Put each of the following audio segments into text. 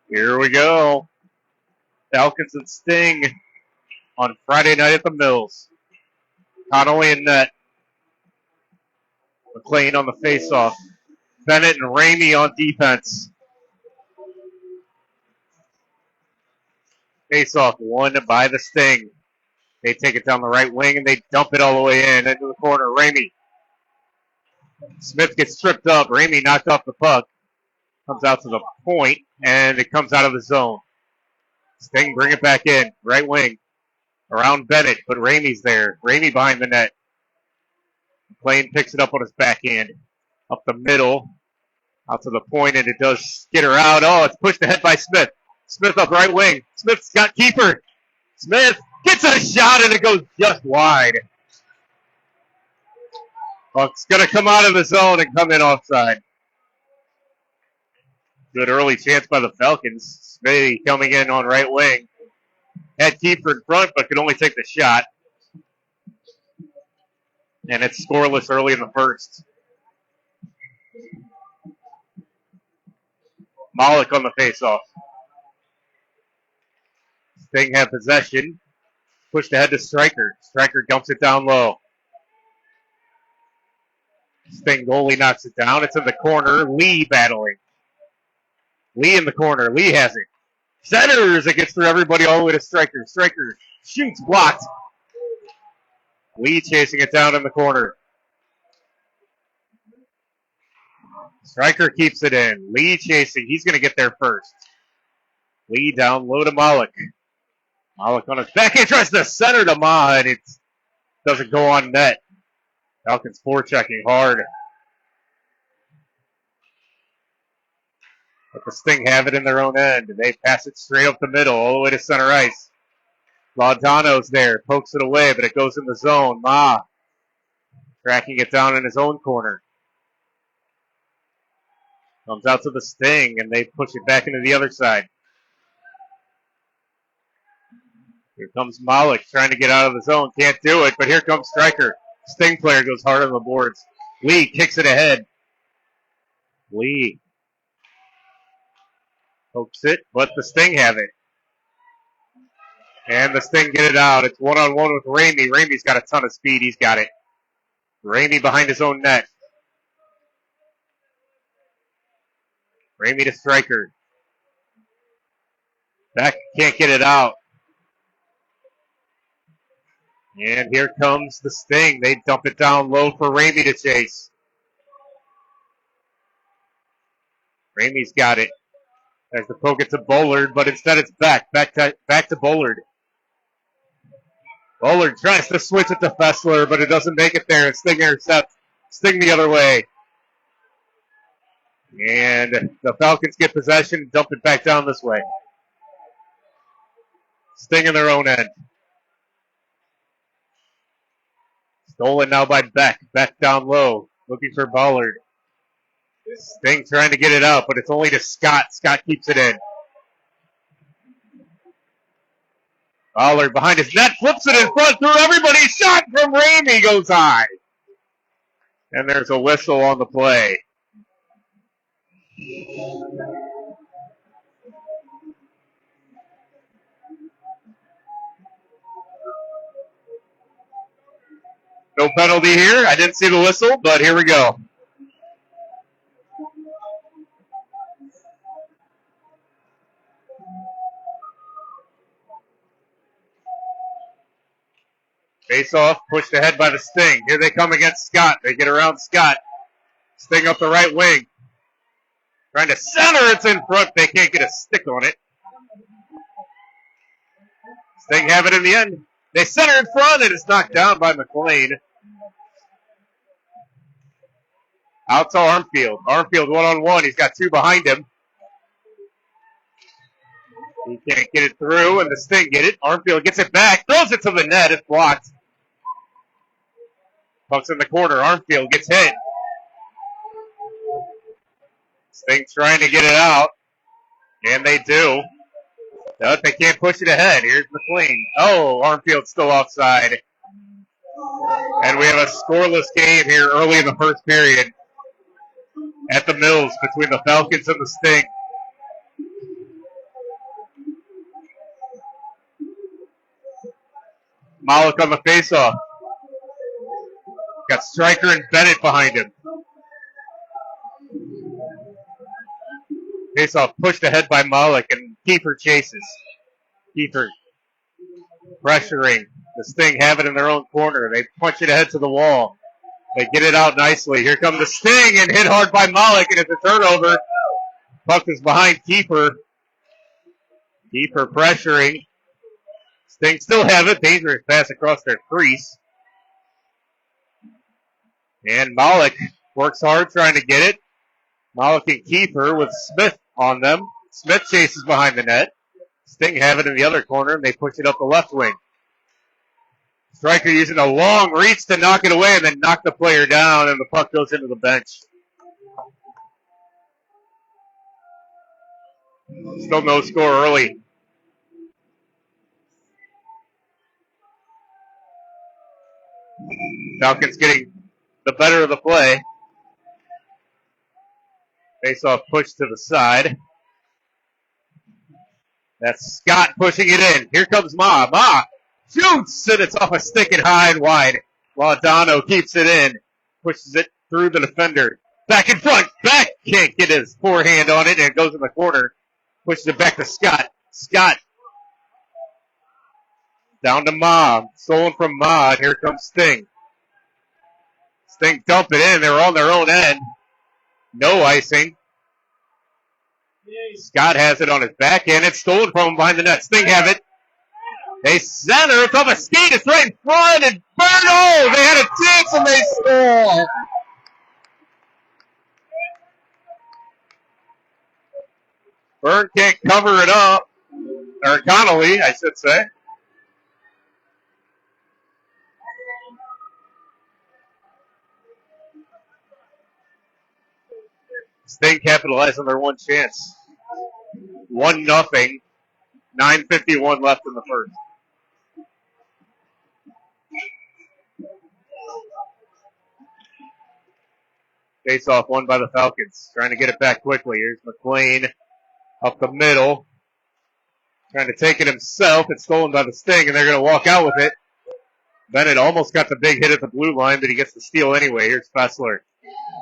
Here we go. Falcons and Sting on Friday night at the Mills. Connolly in net. McLean on the faceoff. Bennett and Ramey on defense. Faceoff won by the Sting. They take it down the right wing and they dump it all the way in into the corner. Ramey. Smith gets tripped up. Ramey knocked off the puck. Comes out to the point and it comes out of the zone. Sting bring it back in. Right wing. Around Bennett, but Ramey's there. Ramey behind the net. McLean picks it up on his backhand. Up the middle. Out to the point, and it does skitter out. Oh, it's pushed ahead by Smith. Smith up right wing. Smith's got keeper. Smith gets a shot, and it goes just wide. Puck's going to come out of the zone and come in offside. Good early chance by the Falcons. Smith coming in on right wing. Had keeper in front, but could only take the shot. And it's scoreless early in the first. Malik on the faceoff. Sting have possession. Pushed ahead to Stryker. Stryker dumps it down low. Sting goalie knocks it down. It's in the corner. Lee battling. Lee in the corner. Lee has it. Centers. It gets through everybody all the way to Stryker. Stryker shoots, blocked. Lee chasing it down in the corner. Stryker keeps it in. Lee chasing. He's going to get there first. Lee down low to Malik. Malik on his backhand tries to center to Ma, and it doesn't go on net. Falcons forechecking hard. But the Sting have it in their own end, and they pass it straight up the middle, all the way to center ice. Laudano's there, pokes it away, but it goes in the zone. Ma tracking it down in his own corner. Comes out to the Sting, and they push it back into the other side. Here comes Malik trying to get out of the zone. Can't do it, but here comes Stryker. Sting player goes hard on the boards. Lee kicks it ahead. Lee pokes it, but the Sting have it. And the Sting get it out. It's one-on-one with Ramey. Ramey's got a ton of speed. He's got it. Ramey behind his own net. Ramey to Stryker. Back can't get it out. And here comes the Sting. They dump it down low for Ramey to chase. Ramey's got it. Tries to poke it to Bullard, but instead it's back to Bullard. Bullard tries to switch it to Fessler, but it doesn't make it there. Sting intercepts. Sting the other way. And the Falcons get possession and dump it back down this way. Sting in their own end. Stolen now by Beck. Beck down low, looking for Bullard. Sting trying to get it out, but it's only to Scott. Scott keeps it in. Bullard behind his net, flips it in front through everybody. Shot from Ramey goes high. And there's a whistle on the play. No penalty here. I didn't see the whistle, but here we go. Face off, pushed ahead by the Sting. Here they come against Scott. They get around Scott. Sting up the right wing. Trying to center, it's in front. They can't get a stick on it. Sting have it in the end. They center in front, and it's knocked down by McLean. Out to Armfield. Armfield one-on-one. He's got two behind him. He can't get it through, and the Sting get it. Armfield gets it back, throws it to the net. It's blocked. Puck's in the corner. Armfield gets hit. Sting trying to get it out, and they do. But they can't push it ahead. Here's McLean. Oh, Armfield's still offside. And we have a scoreless game here early in the first period at the Mills between the Falcons and the Sting. Malik on the faceoff. Got Stryker and Bennett behind him. Faceoff pushed ahead by Malik, and Kiefer chases. Kiefer pressuring. The Sting have it in their own corner. They punch it ahead to the wall. They get it out nicely. Here comes the Sting and hit hard by Malik, and it's a turnover. Puck is behind Kiefer. Kiefer pressuring. Sting still have it. Dangerous pass across their crease. And Malik works hard trying to get it. Malik and Kiefer with Smith on them. Smith chases behind the net. Sting have it in the other corner, and they push it up the left wing. Stryker using a long reach to knock it away and then knock the player down, and the puck goes into the bench. Still no score early. Falcons getting the better of the play. Face-off push to the side. That's Scott pushing it in. Here comes Ma. Ma shoots, and it's off a stick and high and wide. Laudano keeps it in. Pushes it through the defender. Back in front. Back. Can't get his forehand on it, and it goes in the corner. Pushes it back to Scott. Scott. Down to Ma. Stolen from Ma. And here comes Sting. Sting dump it in. They're on their own end. No icing. Scott has it on his backhand. It's stolen from him behind the net. Sting have it. They center. It's off a skate. It's right in front. And Berno! They had a chance and they score. Byrne can't cover it up. Or Connolly, I should say. Sting capitalized on their one chance. 1-0. 9:51 left in the first. Face off won by the Falcons. Trying to get it back quickly. Here's McLean up the middle. Trying to take it himself. It's stolen by the Sting, and they're going to walk out with it. Bennett almost got the big hit at the blue line, but he gets the steal anyway. Here's Fessler.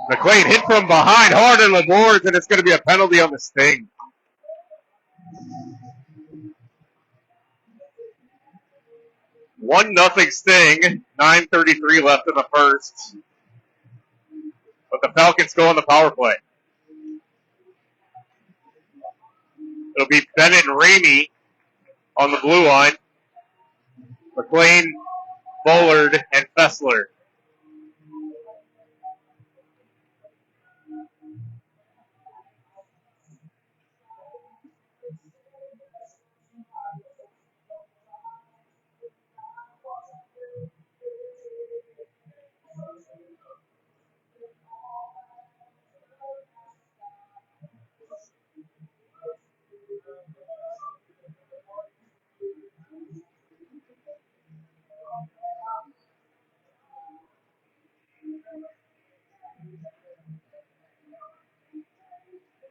McLean hit from behind hard on the boards, and it's going to be a penalty on the Sting. One nothing Sting. 9:33 left in the first. But the Falcons go on the power play. It'll be Bennett and Ramey on the blue line. McLean, Bullard, and Fessler.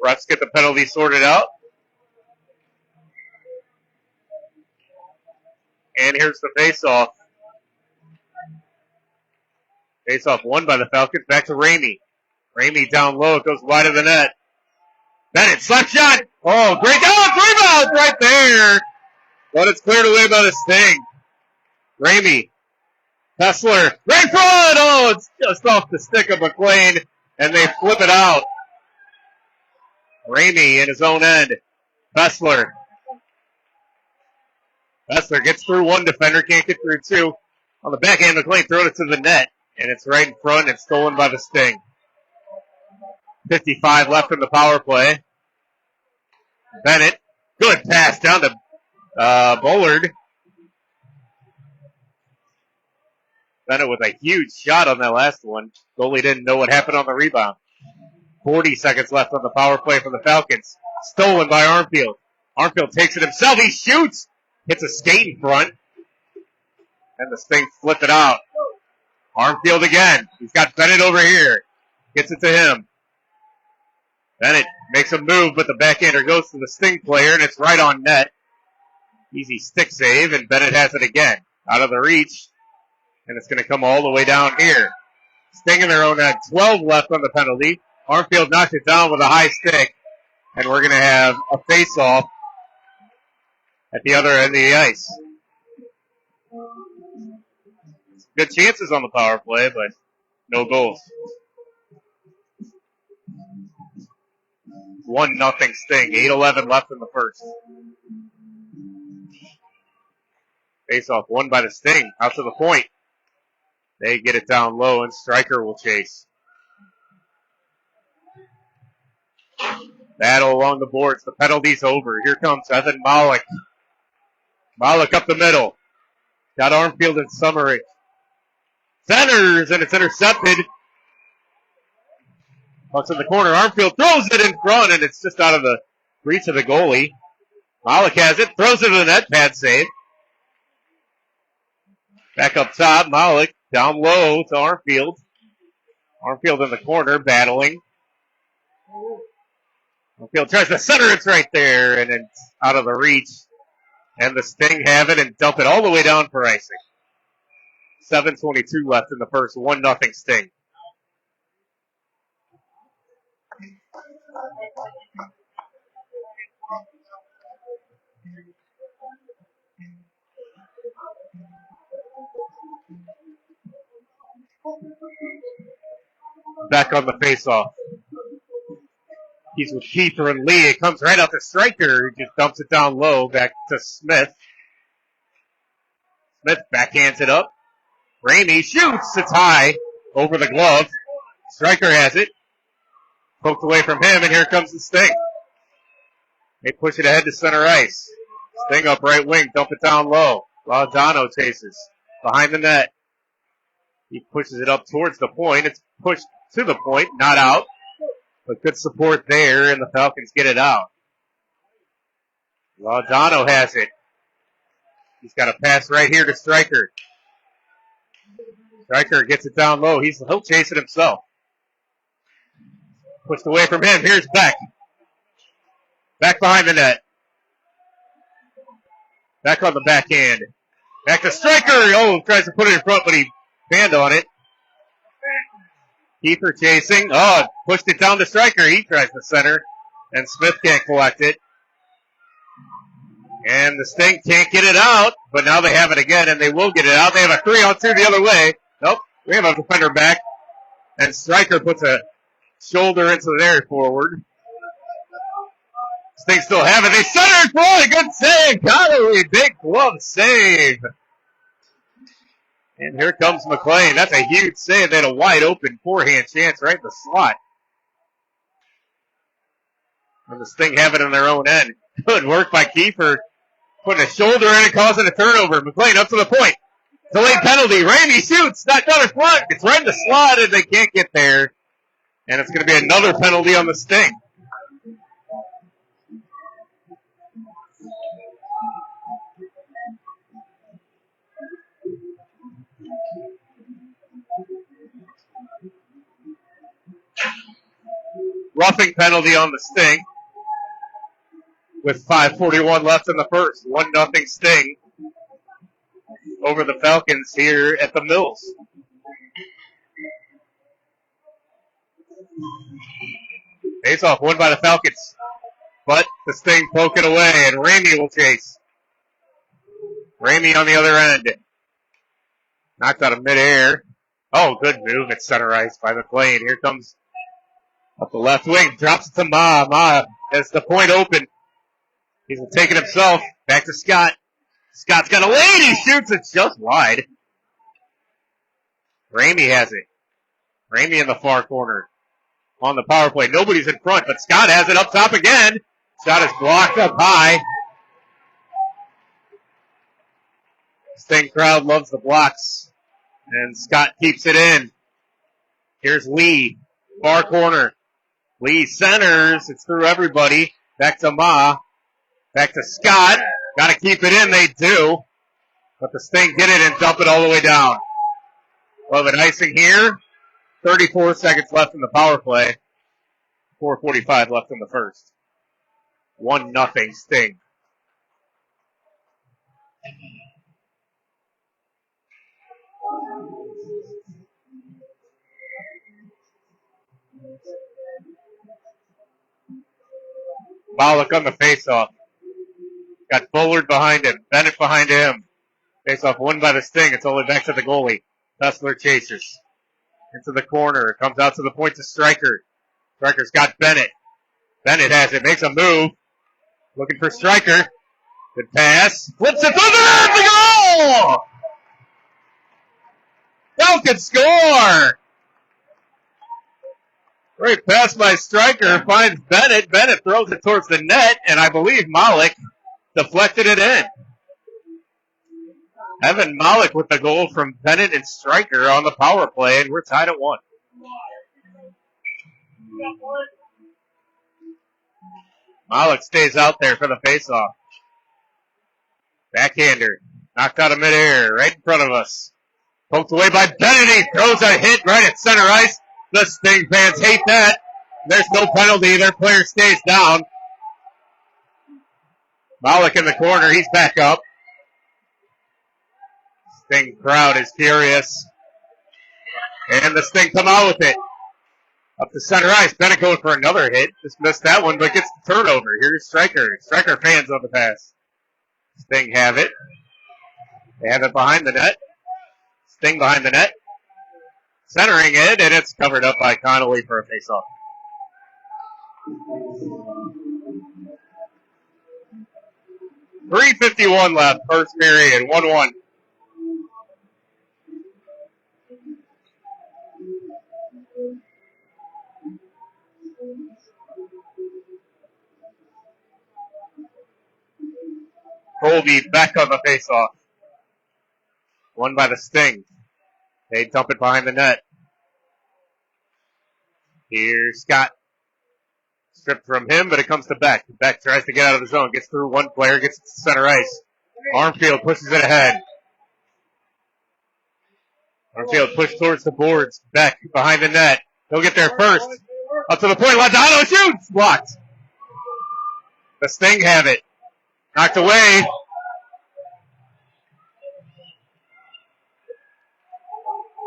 Refs get the penalty sorted out. And here's the face-off. Face-off won by the Falcons. Back to Ramey. Ramey down low. It goes wide of the net. Bennett, slap shot. Oh, great. Oh, rebound right there. But it's cleared away by the Sting. Ramey. Fessler. Right front. Oh, it's just off the stick of McLean. And they flip it out. Ramey in his own end. Fessler. Fessler gets through one defender, can't get through two. On the backhand, McLean throws it to the net, and it's right in front. It's stolen by the Sting. 55 left in the power play. Bennett, good pass down to Bullard. Bennett with a huge shot on that last one. Goalie didn't know what happened on the rebound. 40 seconds left on the power play for the Falcons. Stolen by Armfield. Armfield takes it himself. He shoots. Hits a skate in front. And the Sting flip it out. Armfield again. He's got Bennett over here. Gets it to him. Bennett makes a move, but the backhander goes to the Sting player, and it's right on net. Easy stick save, and Bennett has it again. Out of the reach. And it's going to come all the way down here. Sting in their own end. 12 left on the penalty. Armfield knocked it down with a high stick. And we're going to have a face-off at the other end of the ice. Good chances on the power play, but no goals. 1-0 Sting. 8:11 left in the first. Face-off won by the Sting. Out to the point. They get it down low, and Stryker will chase. Battle along the boards. The penalty's over. Here comes Evan Malik. Malik up the middle. Got Armfield and Summerich. Centers, and it's intercepted. Puck's in the corner. Armfield throws it in front, and it's just out of the reach of the goalie. Malik has it. Throws it to the net. Pad save. Back up top. Malik down low to Armfield. Armfield in the corner, battling. Armfield tries to center. It's right there, and it's out of the reach. And the Sting have it and dump it all the way down for icing. 7:22 left in the first. 1-0 Sting. Back on the face-off. He's with Kiefer and Lee. It comes right out to Stryker, who just dumps it down low back to Smith. Smith backhands it up. Ramey shoots. It's high over the glove. Stryker has it. Poked away from him, and here comes the Sting. They push it ahead to center ice. Sting up right wing. Dump it down low. Laudano chases. Behind the net. He pushes it up towards the point. It's pushed to the point. Not out. But good support there, and the Falcons get it out. Laudano has it. He's got a pass right here to Stryker. Stryker gets it down low. He'll chase it himself. Pushed away from him. Here's Beck. Back behind the net. Back on the backhand. Back to Stryker. Oh, tries to put it in front, but he banned on it. Kiefer chasing. Oh, pushed it down to Stryker. He tries to center, and Smith can't collect it. And the Sting can't get it out, but now they have it again, and they will get it out. They have a 3-on-2 the other way. Nope, we have a defender back, and Stryker puts a shoulder into their forward. Sting still have it. They center it. Boy, good save. Connolly, big glove save. And here comes McLean. That's a huge save. They had a wide open forehand chance right in the slot. And the Sting have it on their own end. Good work by Kiefer. Putting a shoulder in and causing a turnover. McLean up to the point. Delayed penalty. Ramey shoots. Knocked out in front. It's right in the slot and they can't get there. And it's going to be another penalty on the Sting. Roughing penalty on the Sting. With 5:41 left in the first. 1-0 Sting over the Falcons here at the Mills. Face off won by the Falcons. But the Sting poke it away, and Ramey will chase. Ramey on the other end. Knocked out of midair. Oh, good move at center ice by McLean. Here comes up the left wing. Drops it to Ma. Ma has the point open. He's taking himself. Back to Scott. Scott's got a lead. He shoots it just wide. Ramey has it. Ramey in the far corner. On the power play. Nobody's in front, but Scott has it up top again. Shot is blocked up high. Sting crowd loves the blocks. And Scott keeps it in. Here's Lee. Far corner. Lee centers. It's through everybody. Back to Ma. Back to Scott. Got to keep it in. They do. But the Sting get it and dump it all the way down. Love it. Icing here. 34 seconds left in the power play. 4:45 left in the first. 1-0 Sting. Bollock on the faceoff. Got Bullard behind him. Bennett behind him. Faceoff won by the Sting. It's only back to the goalie. Tussler chases. Into the corner. Comes out to the point to Stryker. Stryker's got Bennett. Bennett has it. Makes a move. Looking for Stryker. Good pass. Flips it through the goal! Falcons score! Great pass by Stryker. Finds Bennett. Bennett throws it towards the net, and I believe Malik deflected it in. Evan Malik with the goal from Bennett and Stryker on the power play, and we're tied at 1. Malik stays out there for the faceoff. Backhander. Knocked out of midair right in front of us. Poked away by Bennett. He throws a hit right at center ice. The Sting fans hate that. There's no penalty. Their player stays down. Malik in the corner. He's back up. Sting crowd is furious. And the Sting come out with it. Up to center ice. Bennett going for another hit. Just missed that one, but gets the turnover. Here's Stryker. Stryker fans on the pass. Sting have it. They have it behind the net. Sting behind the net. Centering it, and it's covered up by Connolly for a faceoff. .351 left, first period, 1-1. Colby back on the faceoff. Won by the Sting. They dump it behind the net. Here's Scott. Stripped from him, but it comes to Beck. Beck tries to get out of the zone. Gets through one player, gets to center ice. Armfield pushes it ahead. Armfield pushed towards the boards. Beck behind the net. He'll get there first. Up to the point. Lozano shoots. Blocked. The Sting have it. Knocked away.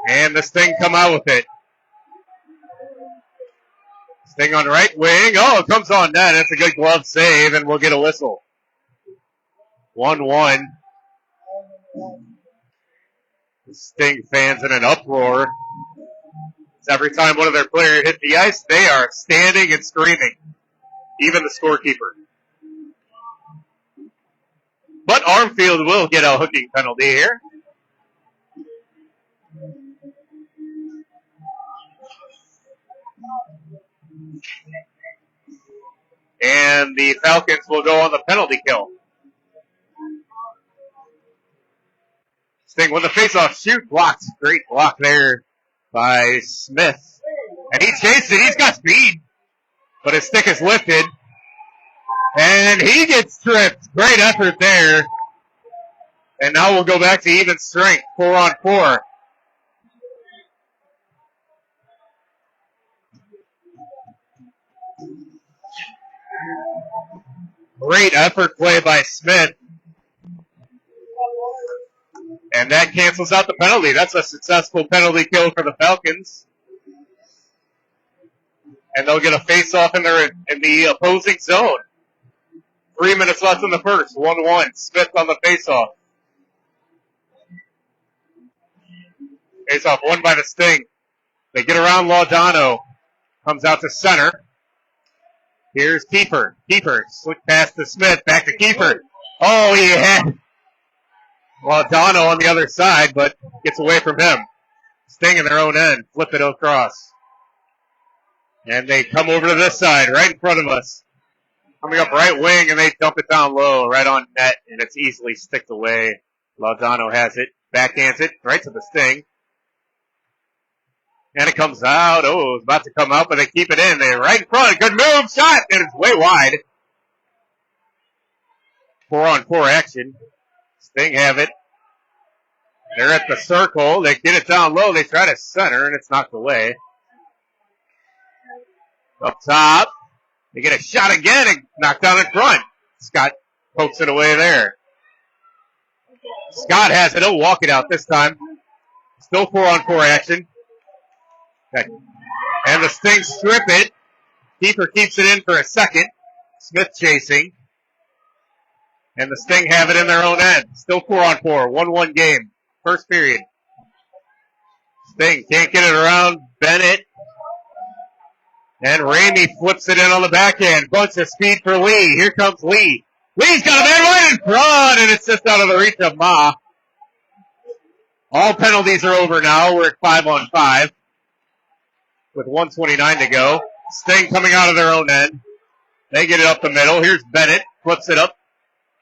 And the Sting come out with it. Sting on the right wing. Oh, it comes on net. That's a good glove save, and we'll get a whistle. 1-1. The Sting fans in an uproar. Every time one of their players hit the ice, they are standing and screaming. Even the scorekeeper. But Armfield will get a hooking penalty here. And the Falcons will go on the penalty kill. Sting with the face-off shoot. Blocked. Great block there by Smith. And he chased it. He's got speed. But his stick is lifted. And he gets tripped. Great effort there. And now we'll go back to even strength. 4-on-4. Great effort play by Smith. And that cancels out the penalty. That's a successful penalty kill for the Falcons. And they'll get a face-off in the opposing zone. 3 minutes left in the first. 1-1. Smith on the face-off. Face-off won by the Sting. They get around Laudano. Comes out to center. Here's Keeper. Keeper. Slick pass to Smith. Back to Keeper. Oh, he had Laudano on the other side, but gets away from him. Sting in their own end. Flip it across. And they come over to this side, right in front of us. Coming up right wing, and they dump it down low, right on net, and it's easily sticked away. Laudano has it. Backhands it right to the Sting. And it comes out. Oh, it was about to come out, but they keep it in. They're right in front. Good move. Shot. And it's way wide. 4-on-4 action. Sting have it. They're at the circle. They get it down low. They try to center, and it's knocked away. Up top. They get a shot again and knocked down in front. Scott pokes it away there. Scott has it. He'll walk it out this time. Still 4-on-4 action. Okay. And the Sting strip it. Keeper keeps it in for a second. Smith chasing. And the Sting have it in their own end. Still 4-on-4. 1-1 game. First period. Sting can't get it around Bennett. And Ramey flips it in on the backhand. Bunch of speed for Lee. Here comes Lee. Lee's got a man right in front, and it's just out of the reach of Ma. All penalties are over now. We're at 5-on-5 with 1:29 to go. Sting coming out of their own end. They get it up the middle. Here's Bennett. Flips it up.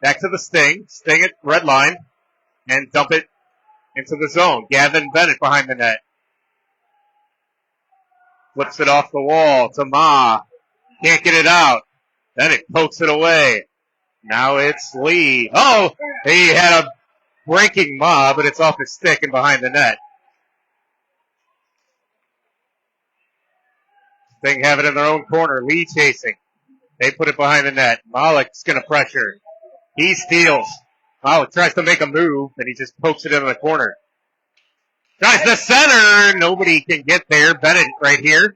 Back to the Sting. Sting at red line. And dump it into the zone. Gavin Bennett behind the net. Flips it off the wall to Ma. Can't get it out. Bennett pokes it away. Now it's Lee. Oh, he had a breaking Ma, but it's off his stick and behind the net. Sting have it in their own corner. Lee chasing. They put it behind the net. Malik's going to pressure. He steals. Malik tries to make a move, and he just pokes it into the corner. Tries to center. Nobody can get there. Bennett right here.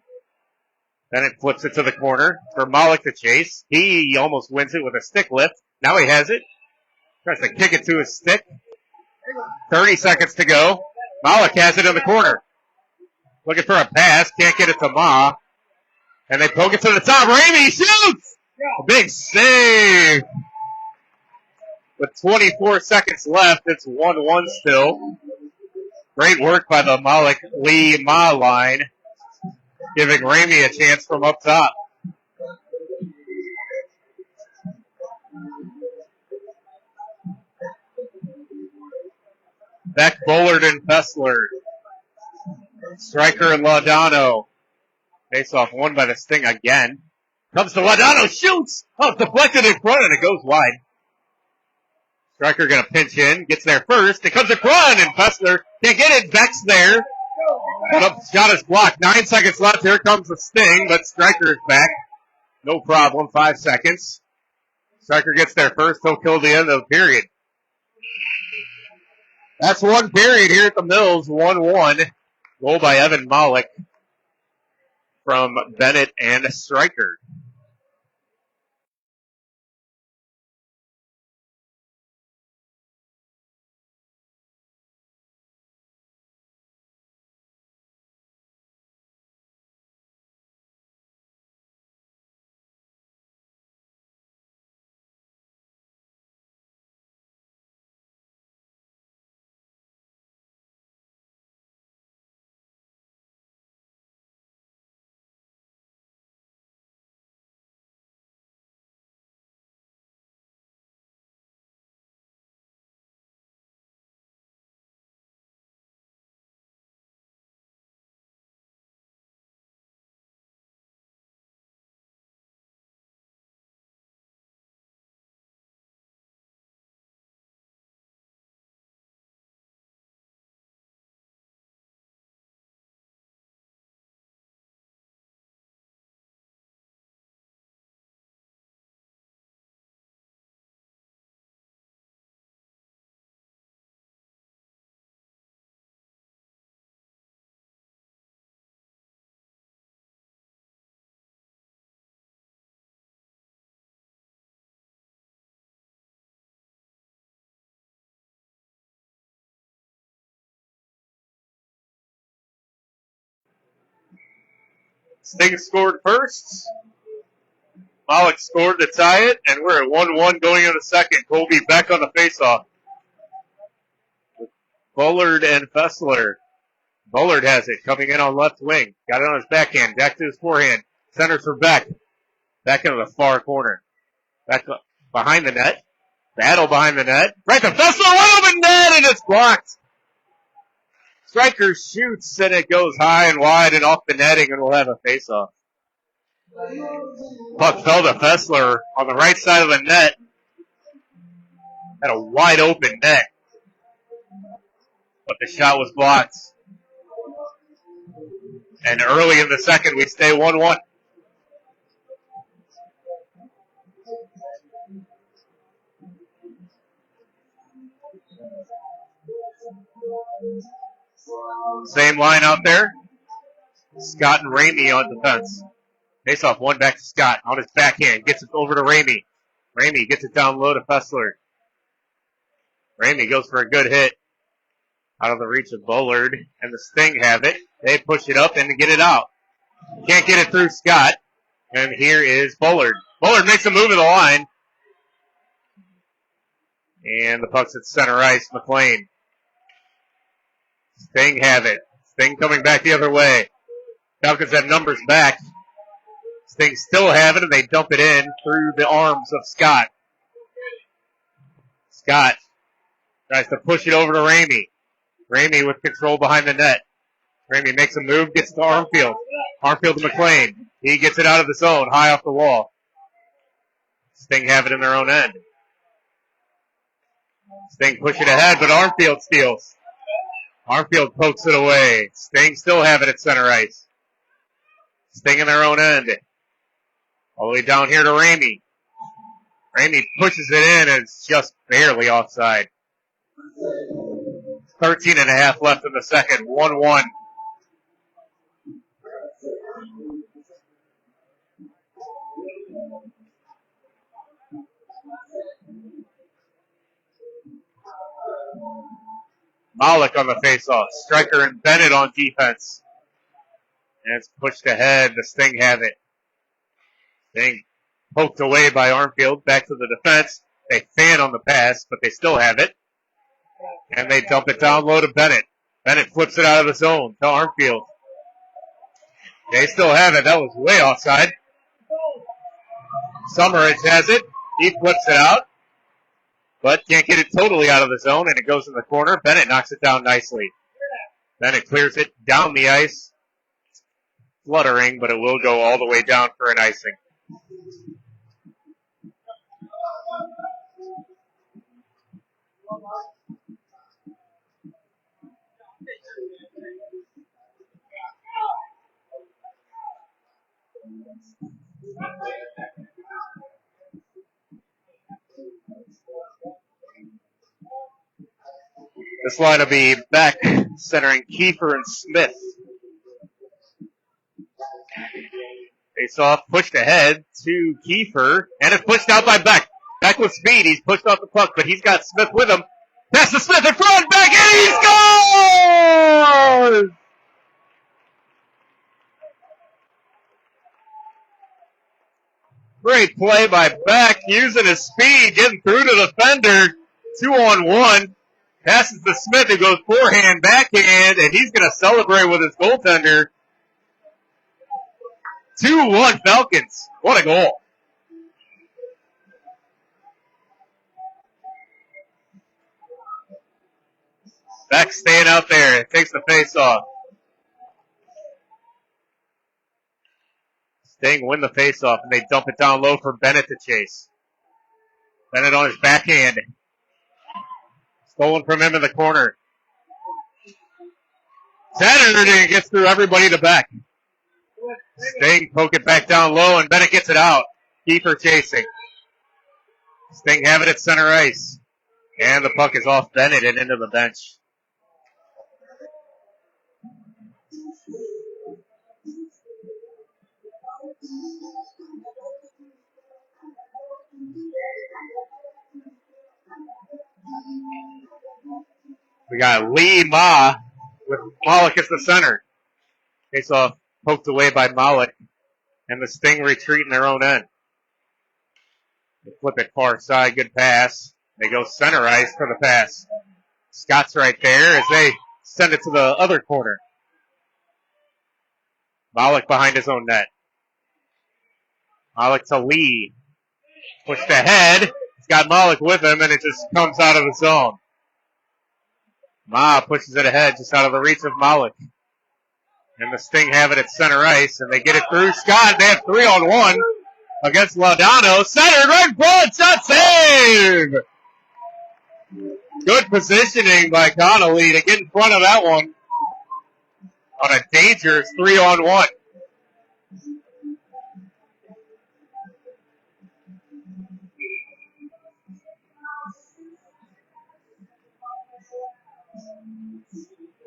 Bennett flips it to the corner for Malik to chase. He almost wins it with a stick lift. Now he has it. Tries to kick it to his stick. 30 seconds to go. Malik has it in the corner. Looking for a pass. Can't get it to Ma. And they poke it to the top. Ramey shoots! A big save. With 24 seconds left, it's 1-1 still. Great work by the Malik Lee Ma line, giving Ramey a chance from up top. Beck, Bullard, and Fessler. Stryker and Laudano. Face off won by the Sting again. Comes to Laudano, shoots! Oh, it's deflected in front and it goes wide. Stryker gonna pinch in, gets there first. It comes in front and Fessler can't get it. Beck's there. Shot is blocked. 9 seconds left. Here comes the Sting, but Stryker is back. No problem. 5 seconds. Stryker gets there first. He'll kill the end of the period. That's one period here at the Mills. 1-1. Goal by Evan Malik from Bennett and Stryker. Sting scored first. Malik scored to tie it, and we're at 1-1 going into the second. Colby back on the faceoff. Bullard and Fessler. Bullard has it, coming in on left wing. Got it on his backhand, back to his forehand. Centers for Beck. Back into the far corner. Back behind the net. Battle behind the net. Right to Fessler, wide open net, and it's blocked. Stryker shoots, and it goes high and wide and off the netting, and we'll have a faceoff. Puck fell to Fessler on the right side of the net. Had a wide open net. But the shot was blocked. And early in the second, we stay 1-1. Same line out there. Scott and Ramey on defense. Face off, one back to Scott on his backhand. Gets it over to Ramey. Ramey gets it down low to Fessler. Ramey goes for a good hit. Out of the reach of Bullard. And the Sting have it. They push it up and get it out. Can't get it through Scott. And here is Bullard. Bullard makes a move to the line. And the puck's at center ice. McLean. Sting have it. Sting coming back the other way. Falcons have numbers back. Sting still have it, and they dump it in through the arms of Scott. Scott tries to push it over to Ramey. Ramey with control behind the net. Ramey makes a move, gets to Armfield. Armfield to McLean. He gets it out of the zone, high off the wall. Sting have it in their own end. Sting push it ahead, but Armfield steals. Armfield pokes it away. Sting still have it at center ice. Sting in their own end. All the way down here to Ramey. Ramey pushes it in and it's just barely offside. 13 and a half left in the second. 1-1. Malik on the faceoff. Stryker and Bennett on defense. And it's pushed ahead. The Sting have it. Sting poked away by Armfield. Back to the defense. They fan on the pass, but they still have it. And they dump it down low to Bennett. Bennett flips it out of the zone to Armfield. They still have it. That was way offside. Summeridge has it. He flips it out. But can't get it totally out of the zone, and it goes in the corner. Bennett knocks it down nicely. Bennett clears it down the ice. Fluttering, but it will go all the way down for an icing. This line will be back centering Kiefer and Smith. Face off, pushed ahead to Kiefer, and it's pushed out by Beck. Beck with speed, he's pushed off the puck, but he's got Smith with him. Pass to Smith in front, Beck, and he scores! Great play by Beck, using his speed, getting through to the defender. 2-on-1. Passes to Smith, who goes forehand, backhand, and he's going to celebrate with his goaltender. 2-1 Falcons. What a goal. Beck staying out there. Takes the face off. Sting win the face off, and they dump it down low for Bennett to chase. Bennett on his backhand. Stolen from him in the corner. Saturday gets through everybody to Beck. Sting poke it back down low, and Bennett gets it out. Kiefer chasing. Sting have it at center ice. And the puck is off Bennett and into the bench. We got Lee Ma with Malik as the center. Face off, poked away by Malik. And the Sting retreat in their own end. They flip it far side, good pass. They go center ice for the pass. Scott's right there as they send it to the other corner. Malik behind his own net. Malik to Lee. Pushed ahead. He's got Malik with him, and it just comes out of the zone. Ma pushes it ahead, just out of the reach of Malik. And the Sting have it at center ice, and they get it through Scott. They have 3-on-1 against Laudano. Centered right front, shot save! Good positioning by Connolly to get in front of that one on a dangerous 3-on-1.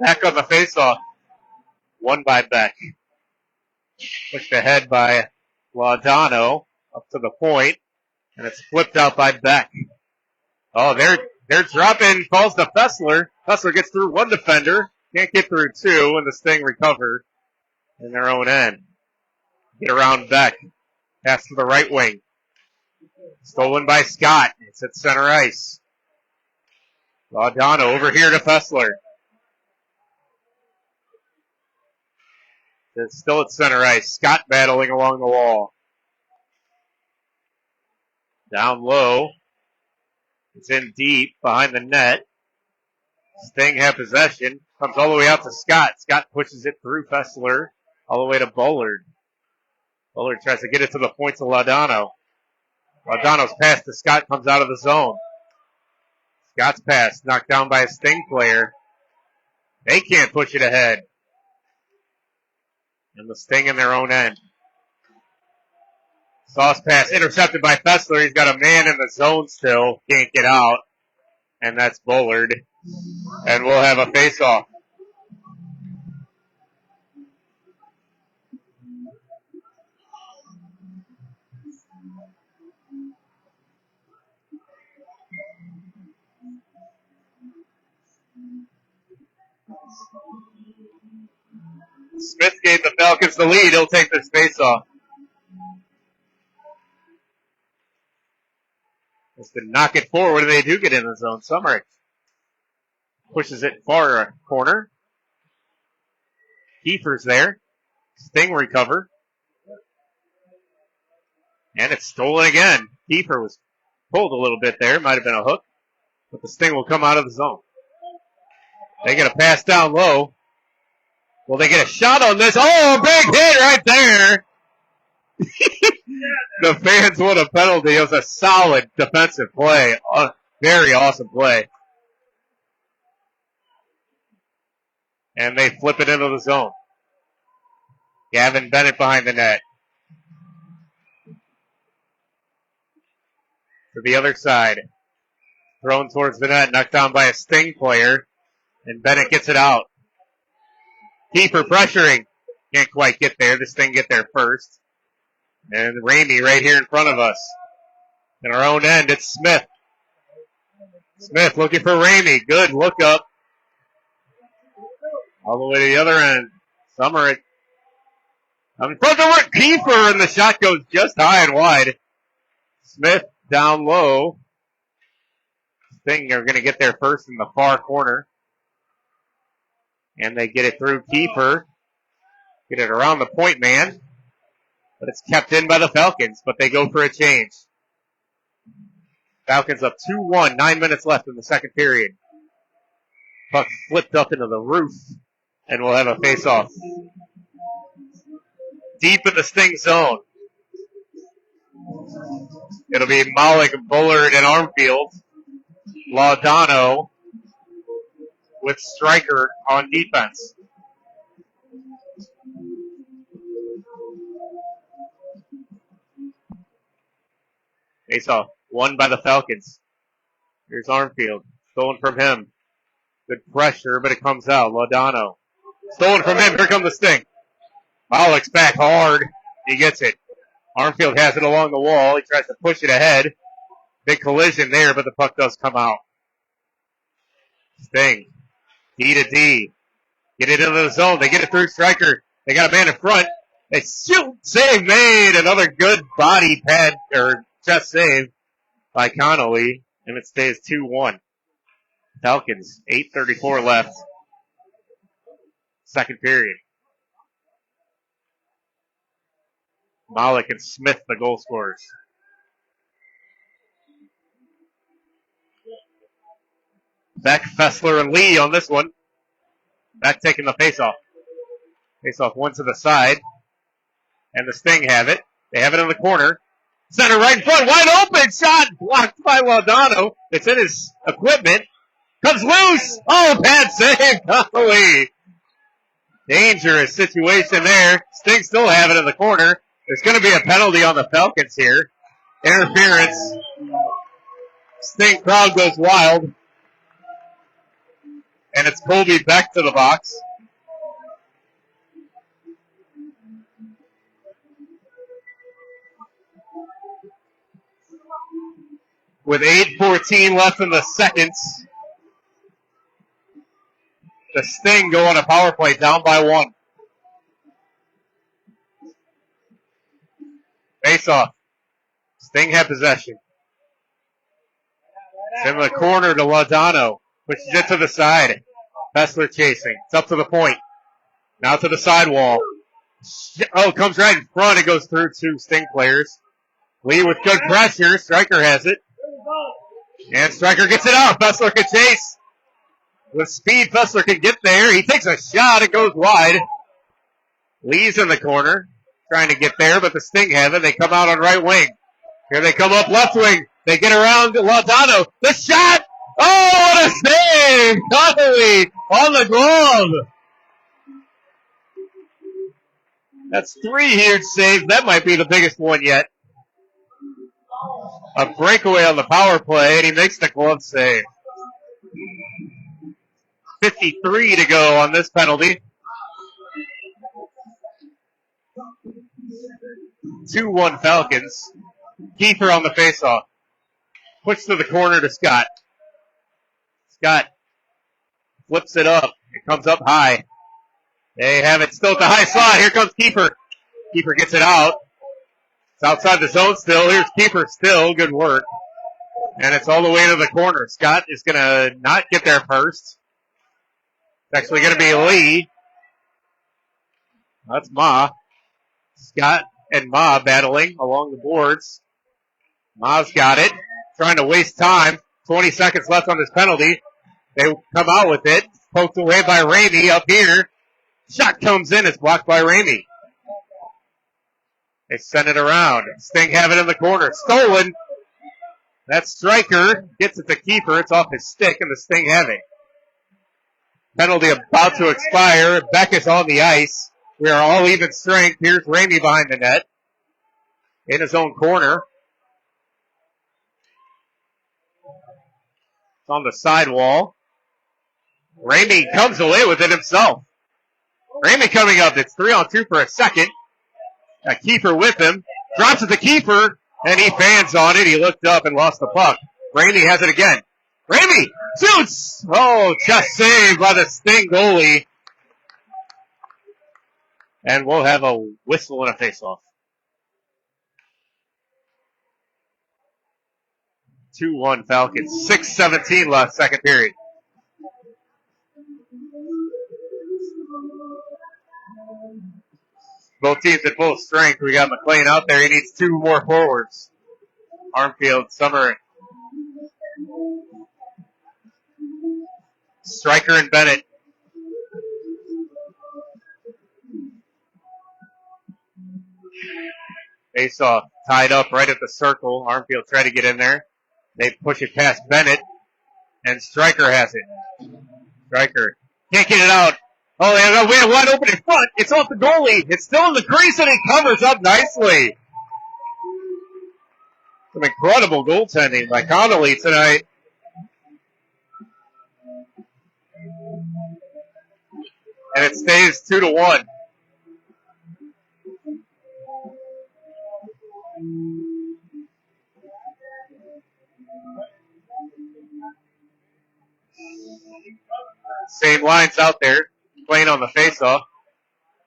Back on the faceoff. Won by Beck. Pushed ahead by Laudano up to the point, and it's flipped out by Beck. Oh, they're dropping, falls to Fessler. Fessler gets through one defender, can't get through two, and the Sting recover in their own end. Get around Beck. Pass to the right wing. Stolen by Scott. It's at center ice. Laudano over here to Fessler. It's still at center ice. Scott battling along the wall. Down low. It's in deep behind the net. Sting have possession. Comes all the way out to Scott. Scott pushes it through Fessler all the way to Bullard. Bullard tries to get it to the points of Laudano. Laudano's pass to Scott comes out of the zone. Scott's pass knocked down by a Sting player. They can't push it ahead. And the Sting in their own end. Sauce pass intercepted by Fessler. He's got a man in the zone still. Can't get out. And that's Bullard. And we'll have a face-off. Smith gave the Falcons the lead. He'll take this face-off. Just to knock it forward, they do get in the zone. Summer pushes it far corner. Kiefer's there. Sting recover. And it's stolen again. Kiefer was pulled a little bit there. Might have been a hook. But the Sting will come out of the zone. They get a pass down low. Will they get a shot on this? Oh, big hit right there. The fans want a penalty. It was a solid defensive play. Very awesome play. And they flip it into the zone. Gavin Bennett behind the net. To the other side. Thrown towards the net. Knocked down by a Sting player. And Bennett gets it out. Kiefer pressuring. Can't quite get there. This Sting get there first. And Ramey right here in front of us. In our own end, it's Smith. Smith looking for Ramey. Good look up. All the way to the other end. Summer in front of the Kiefer, and the shot goes just high and wide. Smith down low. Sting are going to get there first in the far corner. And they get it through Kiefer. Get it around the point man. But it's kept in by the Falcons, but they go for a change. Falcons up 2-1, 9 minutes left in the second period. Puck flipped up into the roof, and we'll have a face-off. Deep in the Sting zone. It'll be Malik, Bullard, and Armfield. Laudano with Stryker on defense. Face-off won by the Falcons. Here's Armfield. Stolen from him. Good pressure, but it comes out. Laudano. Stolen from him. Here comes the Sting. Malik's back hard. He gets it. Armfield has it along the wall. He tries to push it ahead. Big collision there, but the puck does come out. Sting. D to D. Get it into the zone. They get it through Stryker. They got a man in front. They shoot. Save made. Another good body pad or chest save by Connolly. And it stays 2-1. Falcons, 8:34 left. Second period. Malik and Smith, the goal scorers. Beck, Fessler, and Lee on this one. Beck taking the face-off. Face-off one to the side. And the Sting have it. They have it in the corner. Center right in front. Wide open. Shot blocked by Laudano. It's in his equipment. Comes loose. Oh, bad save. Connolly. Dangerous situation there. Sting still have it in the corner. There's going to be a penalty on the Falcons here. Interference. Sting crowd goes wild. And it's Colby back to the box. With 8:14 left in the second. The Sting go on a power play, down by 1. Face off. Sting had possession. It's in the corner to Lodano. Pushes it to the side. Fessler chasing. It's up to the point. Now to the sidewall. Oh, comes right in front. It goes through 2 Sting players. Lee with good pressure. Stryker has it. And Stryker gets it out. Fessler can chase. With speed, Fessler can get there. He takes a shot. It goes wide. Lee's in the corner. Trying to get there, but the Sting have it. They come out on right wing. Here they come up left wing. They get around Lodano. The shot! Oh, what a save! Connolly on the glove. That's 3 huge saves. That might be the biggest one yet. A breakaway on the power play, and he makes the glove save. 53 to go on this penalty. 2-1 Falcons. Kiefer on the faceoff. Puts to the corner to Scott. Scott flips it up. It comes up high. They have it still at the high slot. Here comes Kiefer. Kiefer gets it out. It's outside the zone still. Here's Kiefer still. Good work. And it's all the way to the corner. Scott is going to not get there first. It's actually going to be Lee. That's Ma. Scott and Ma battling along the boards. Ma's got it. Trying to waste time. 20 seconds left on this penalty. They come out with it. Poked away by Ramey up here. Shot comes in. It's blocked by Ramey. They send it around. Sting have it in the corner. Stolen. That's Stryker. Gets it to Kiefer. It's off his stick, and the Sting have it. Penalty about to expire. Beck is on the ice. We are all even strength. Here's Ramey behind the net. In his own corner. It's on the sidewall. Ramey comes away with it himself. Ramey coming up. It's 3-on-2 for a second. A Kiefer with him. Drops it to Kiefer, and he fans on it. He looked up and lost the puck. Ramey has it again. Ramey shoots! Oh, just saved by the Sting goalie. And we'll have a whistle and a face-off. 2-1 Falcons. 6:17 left, second period. Both teams at full strength. We got McLean out there. He needs 2 more forwards. Armfield, Summer, Stryker, and Bennett. Face-off, tied up right at the circle. Armfield tried to get in there. They push it past Bennett, and Stryker has it. Stryker can't get it out. Oh, we have wide open in front. It's off the goalie. It's still in the crease, and he covers up nicely. Some incredible goaltending by Connolly tonight. And it stays 2-1. Same lines out there. Playing on the face-off.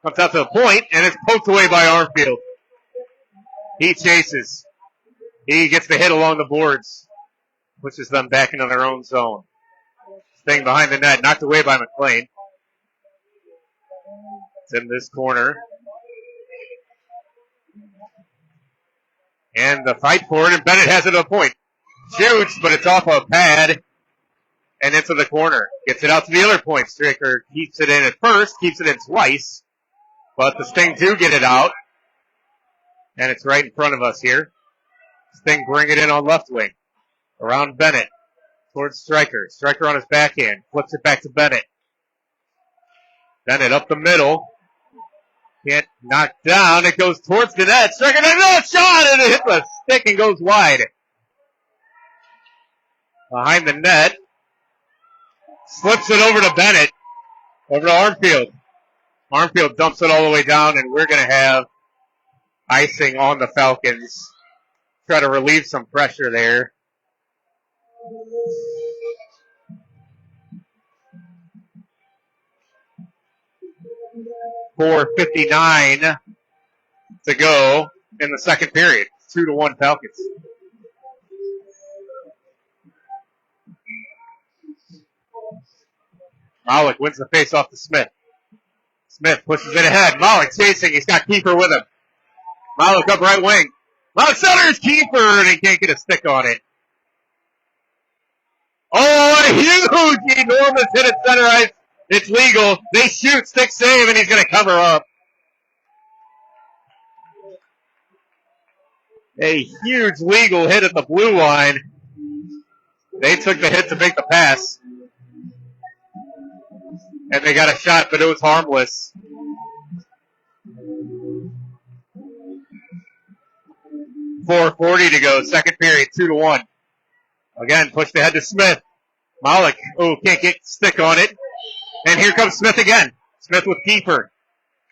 Comes out to the point, and it's poked away by Armfield. He chases. He gets the hit along the boards. Pushes them back into their own zone. Staying behind the net, knocked away by McLean. It's in this corner. And the fight for it, and Bennett has it at a point. Shoots, but it's off a pad. And into the corner. Gets it out to the other point. Stryker keeps it in at first, keeps it in twice. But the Sting do get it out. And it's right in front of us here. Sting bring it in on left wing. Around Bennett. Towards Stryker. Stryker on his backhand. Flips it back to Bennett. Bennett up the middle. Can't knock down. It goes towards the net. Stryker, another shot! And it hits the stick and goes wide. Behind the net. Slips it over to Bennett. Over to Armfield. Armfield dumps it all the way down, and we're going to have icing on the Falcons. Try to relieve some pressure there. .4:59 to go in the second period. 2-1 Falcons. Malik wins the face off to Smith. Smith pushes it ahead. Malik chasing. He's got Kiefer with him. Malik up right wing. Malik centers Kiefer, and he can't get a stick on it. Oh, a huge, enormous hit at center ice. It's legal. They shoot, stick save, and he's going to cover up. A huge legal hit at the blue line. They took the hit to make the pass. And they got a shot, but it was harmless. .440 to go, second period, 2-1. Again, pushed ahead to Smith. Malik, can't get stick on it. And here comes Smith again. Smith with Kiefer.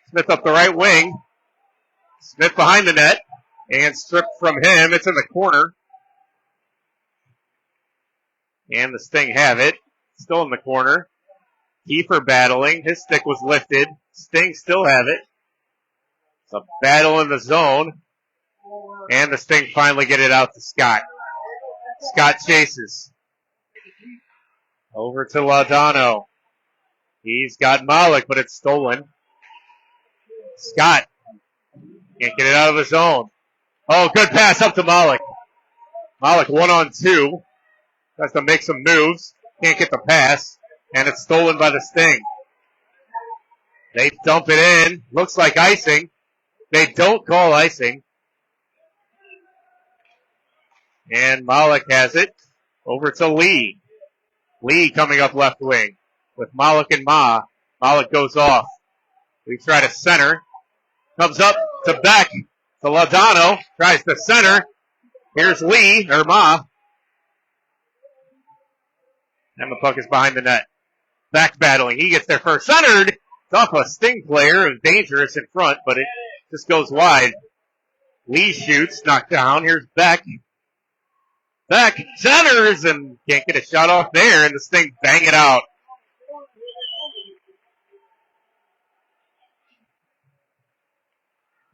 Smith up the right wing. Smith behind the net. And stripped from him. It's in the corner. And the Sting have it. Still in the corner. Kiefer battling. His stick was lifted. Sting still have it. It's a battle in the zone. And the Sting finally get it out to Scott. Scott chases. Over to Laudano. He's got Malik, but it's stolen. Scott can't get it out of the zone. Oh, good pass up to Malik. Malik 1-on-2. Tries to make some moves. Can't get the pass. And it's stolen by the Sting. They dump it in. Looks like icing. They don't call icing. And Malik has it. Over to Lee. Lee coming up left wing. With Malik and Ma. Malik goes off. We try to center. Comes up to Beck. To Laudano. Tries to center. Here's Lee, or Ma. And the puck is behind the net. Beck battling. He gets there first. Centered. It's off a Sting player. It was dangerous in front, but it just goes wide. Lee shoots. Knocked down. Here's Beck. Beck centers and can't get a shot off there, and the Sting bang it out.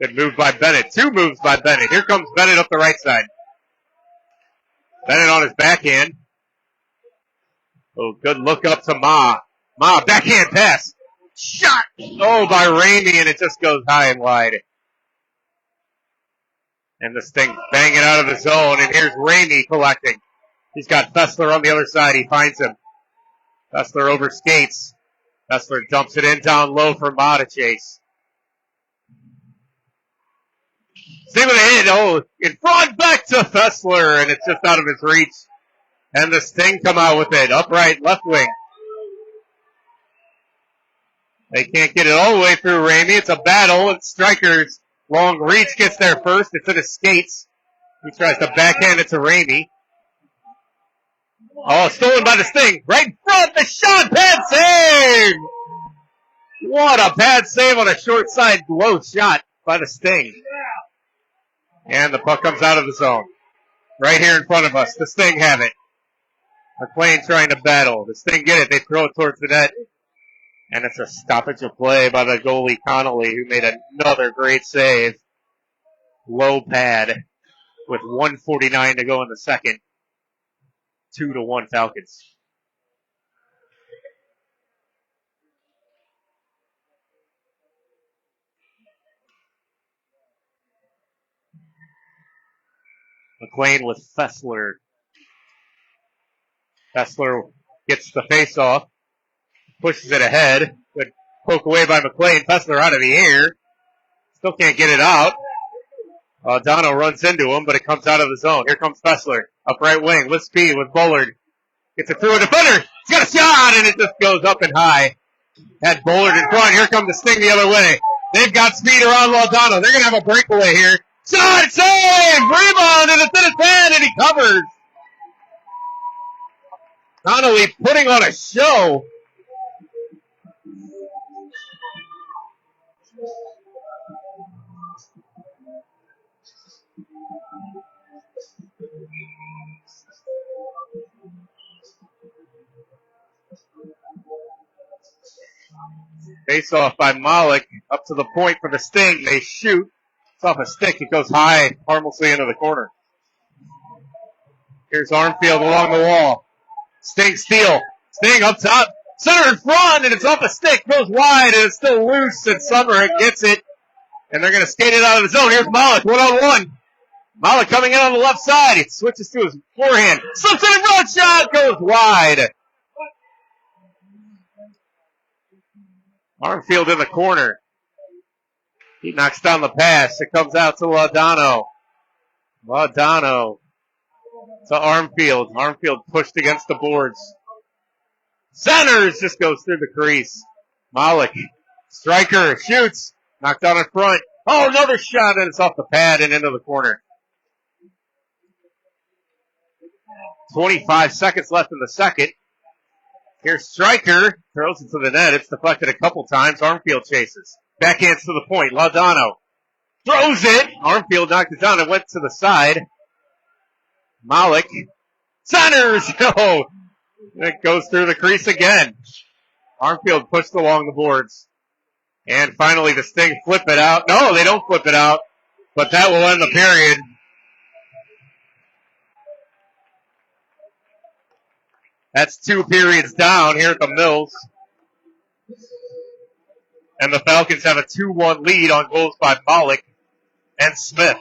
Good move by Bennett. Two moves by Bennett. Here comes Bennett up the right side. Bennett on his backhand. Oh, good look up to Ma. Ma, backhand pass. Shot. Oh, by Ramey, and it just goes high and wide. And the Sting bang it out of the zone, and here's Ramey collecting. He's got Fessler on the other side. He finds him. Fessler over skates. Fessler dumps it in down low for Ma to chase. Sting with a hit. Oh, in front, back to Fessler, and it's just out of his reach. And the Sting come out with it. Upright, left wing. They can't get it all the way through Ramey. It's a battle, and Striker's long reach gets there first. It's in his skates. He tries to backhand it to Ramey. Oh, stolen by the Sting. Right in front, the shot, pad save! What a pad save on a short side low shot by the Sting. And the puck comes out of the zone. Right here in front of us. The Sting have it. McLean trying to battle. The Sting get it. They throw it towards the net. And it's a stoppage of play by the goalie Connolly, who made another great save. Low pad with 1:49 to go in the second. 2-1 Falcons. McLean with Fessler. Fessler gets the face off. Pushes it ahead. Good poke away by McLean. Fessler out of the air. Still can't get it out. Dono runs into him, but it comes out of the zone. Here comes Fessler. Up right wing with speed with Bullard. Gets it through a defender. He's got a shot, and it just goes up and high. Had Bullard in front. Here comes the Sting the other way. They've got speed around Laudano. They're going to have a breakaway here. Shot, save, rebound, and it's in his hand, and he covers. Connolly putting on a show. Face off by Malik up to the point for the Sting. They shoot. It's off a stick. It goes high, harmlessly into the corner. Here's Armfield along the wall. Sting steal. Sting up top. Center in front, and it's off a stick. Goes wide, and it's still loose, and Summer gets it. And they're going to skate it out of the zone. Here's Malik, one-on-one. Malik coming in on the left side. He switches to his forehand. Slips in front, shot goes wide. Armfield in the corner. He knocks down the pass. It comes out to Laudano. Laudano to Armfield. Armfield pushed against the boards. Centers, just goes through the crease. Malik, striker, shoots. Knocked down in front. Oh, another shot, and it's off the pad and into the corner. 25 seconds left in the second. Here's Stryker. Throws it to the net. It's deflected a couple times. Armfield chases. Backhands to the point. Laudano throws it. Armfield knocked it down and went to the side. Malik centers. Oh, it goes through the crease again. Armfield pushed along the boards. And finally the Sting flip it out. No, they don't flip it out. But that will end the period. That's 2 periods down here at the Mills. And the Falcons have a 2-1 lead on goals by Malik and Smith.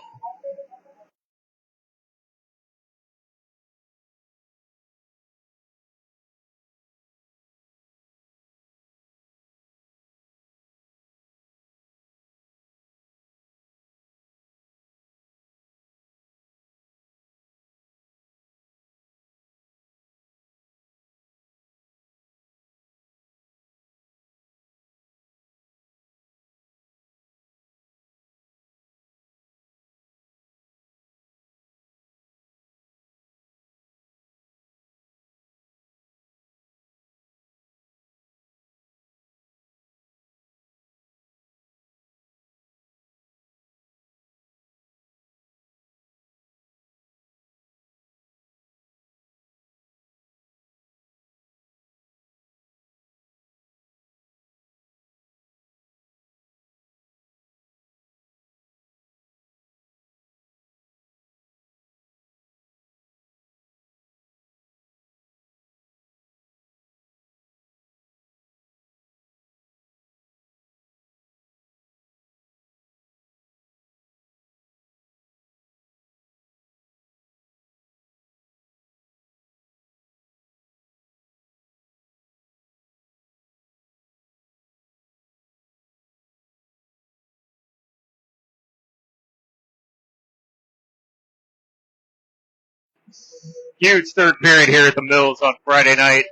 Huge third period here at the Mills on Friday night.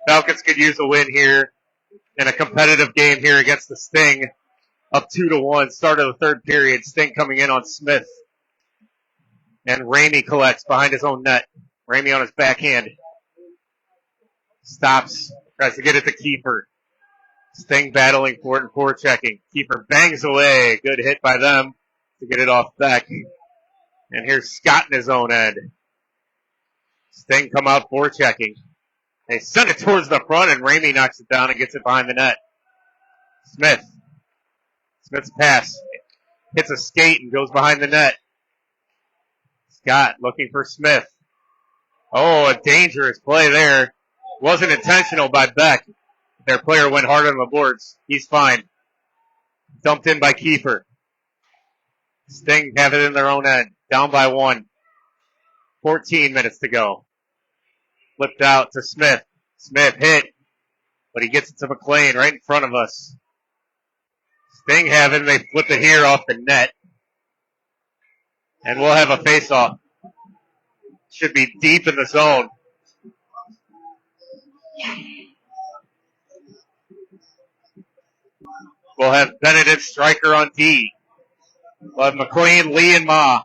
Falcons could use a win here in a competitive game here against the Sting. Up 2-1, start of the third period. Sting coming in on Smith. And Ramey collects behind his own net. Ramey on his backhand. Stops. Tries to get it to Keeper. Sting battling for it and forechecking. Keeper bangs away. Good hit by them to get it off Beck. And here's Scott in his own end. Sting come out forechecking. They send it towards the front, and Ramey knocks it down and gets it behind the net. Smith. Smith's pass. Hits a skate and goes behind the net. Scott looking for Smith. Oh, a dangerous play there. Wasn't intentional by Beck. Their player went hard on the boards. He's fine. Dumped in by Kiefer. Sting have it in their own end. Down by 1. 14 minutes to go. Flipped out to Smith. Smith hit. But he gets it to McLean right in front of us. Sting have it. They flip it here off the net. And we'll have a face-off. Should be deep in the zone. We'll have Benedict Stryker on D. We'll have McLean, Lee, and Ma.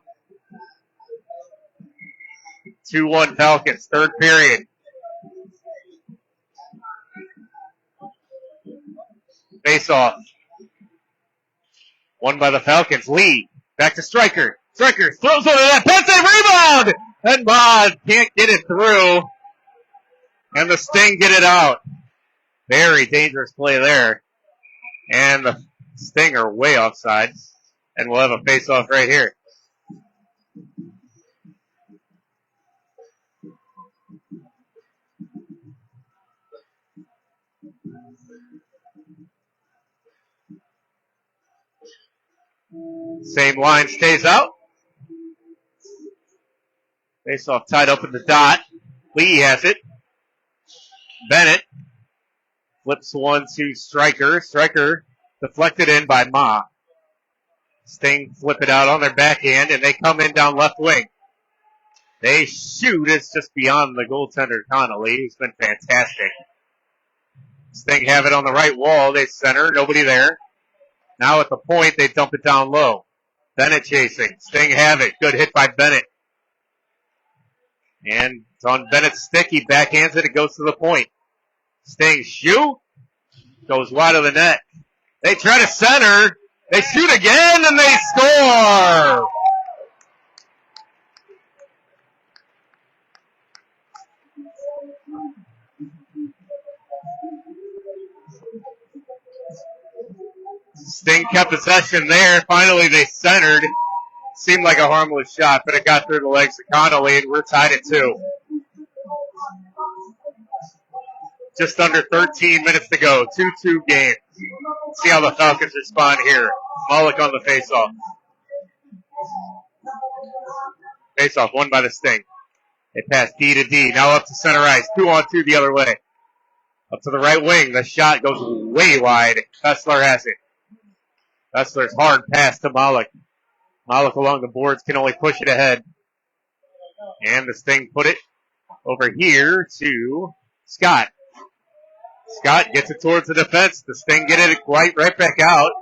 2-1 Falcons, third period. Face off. Won by the Falcons. Lee. Back to Stryker. Stryker throws over that. Pass rebound! And Mod can't get it through. And the Sting get it out. Very dangerous play there. And the Sting are way offside. And we'll have a face-off right here. Same line stays out. Face-off tied up in the dot. Lee has it. Bennett flips one to Stryker. Stryker deflected in by Ma. Sting flip it out on their backhand, and they come in down left wing. They shoot. It's just beyond the goaltender, Connolly, who's been fantastic. Sting have it on the right wall. They center. Nobody there. Now at the point, they dump it down low. Bennett chasing. Sting have it. Good hit by Bennett. And it's on Bennett's stick. He backhands it. It goes to the point. Sting shoot. Goes wide of the net. They try to center. They shoot again, and they score. Sting kept possession there. Finally, they centered. Seemed like a harmless shot, but it got through the legs of Connolly, and we're tied at 2. Just under 13 minutes to go. 2-2 game. See how the Falcons respond here. Malik on the face-off. Face-off won by the Sting. They pass D to D. Now up to center ice. 2-on-2 the other way. Up to the right wing. The shot goes way wide. Fessler has it. Fessler's hard pass to Malik. Malik along the boards can only push it ahead. And the Sting put it over here to Scott. Scott gets it towards the defense. The Sting get it right back out.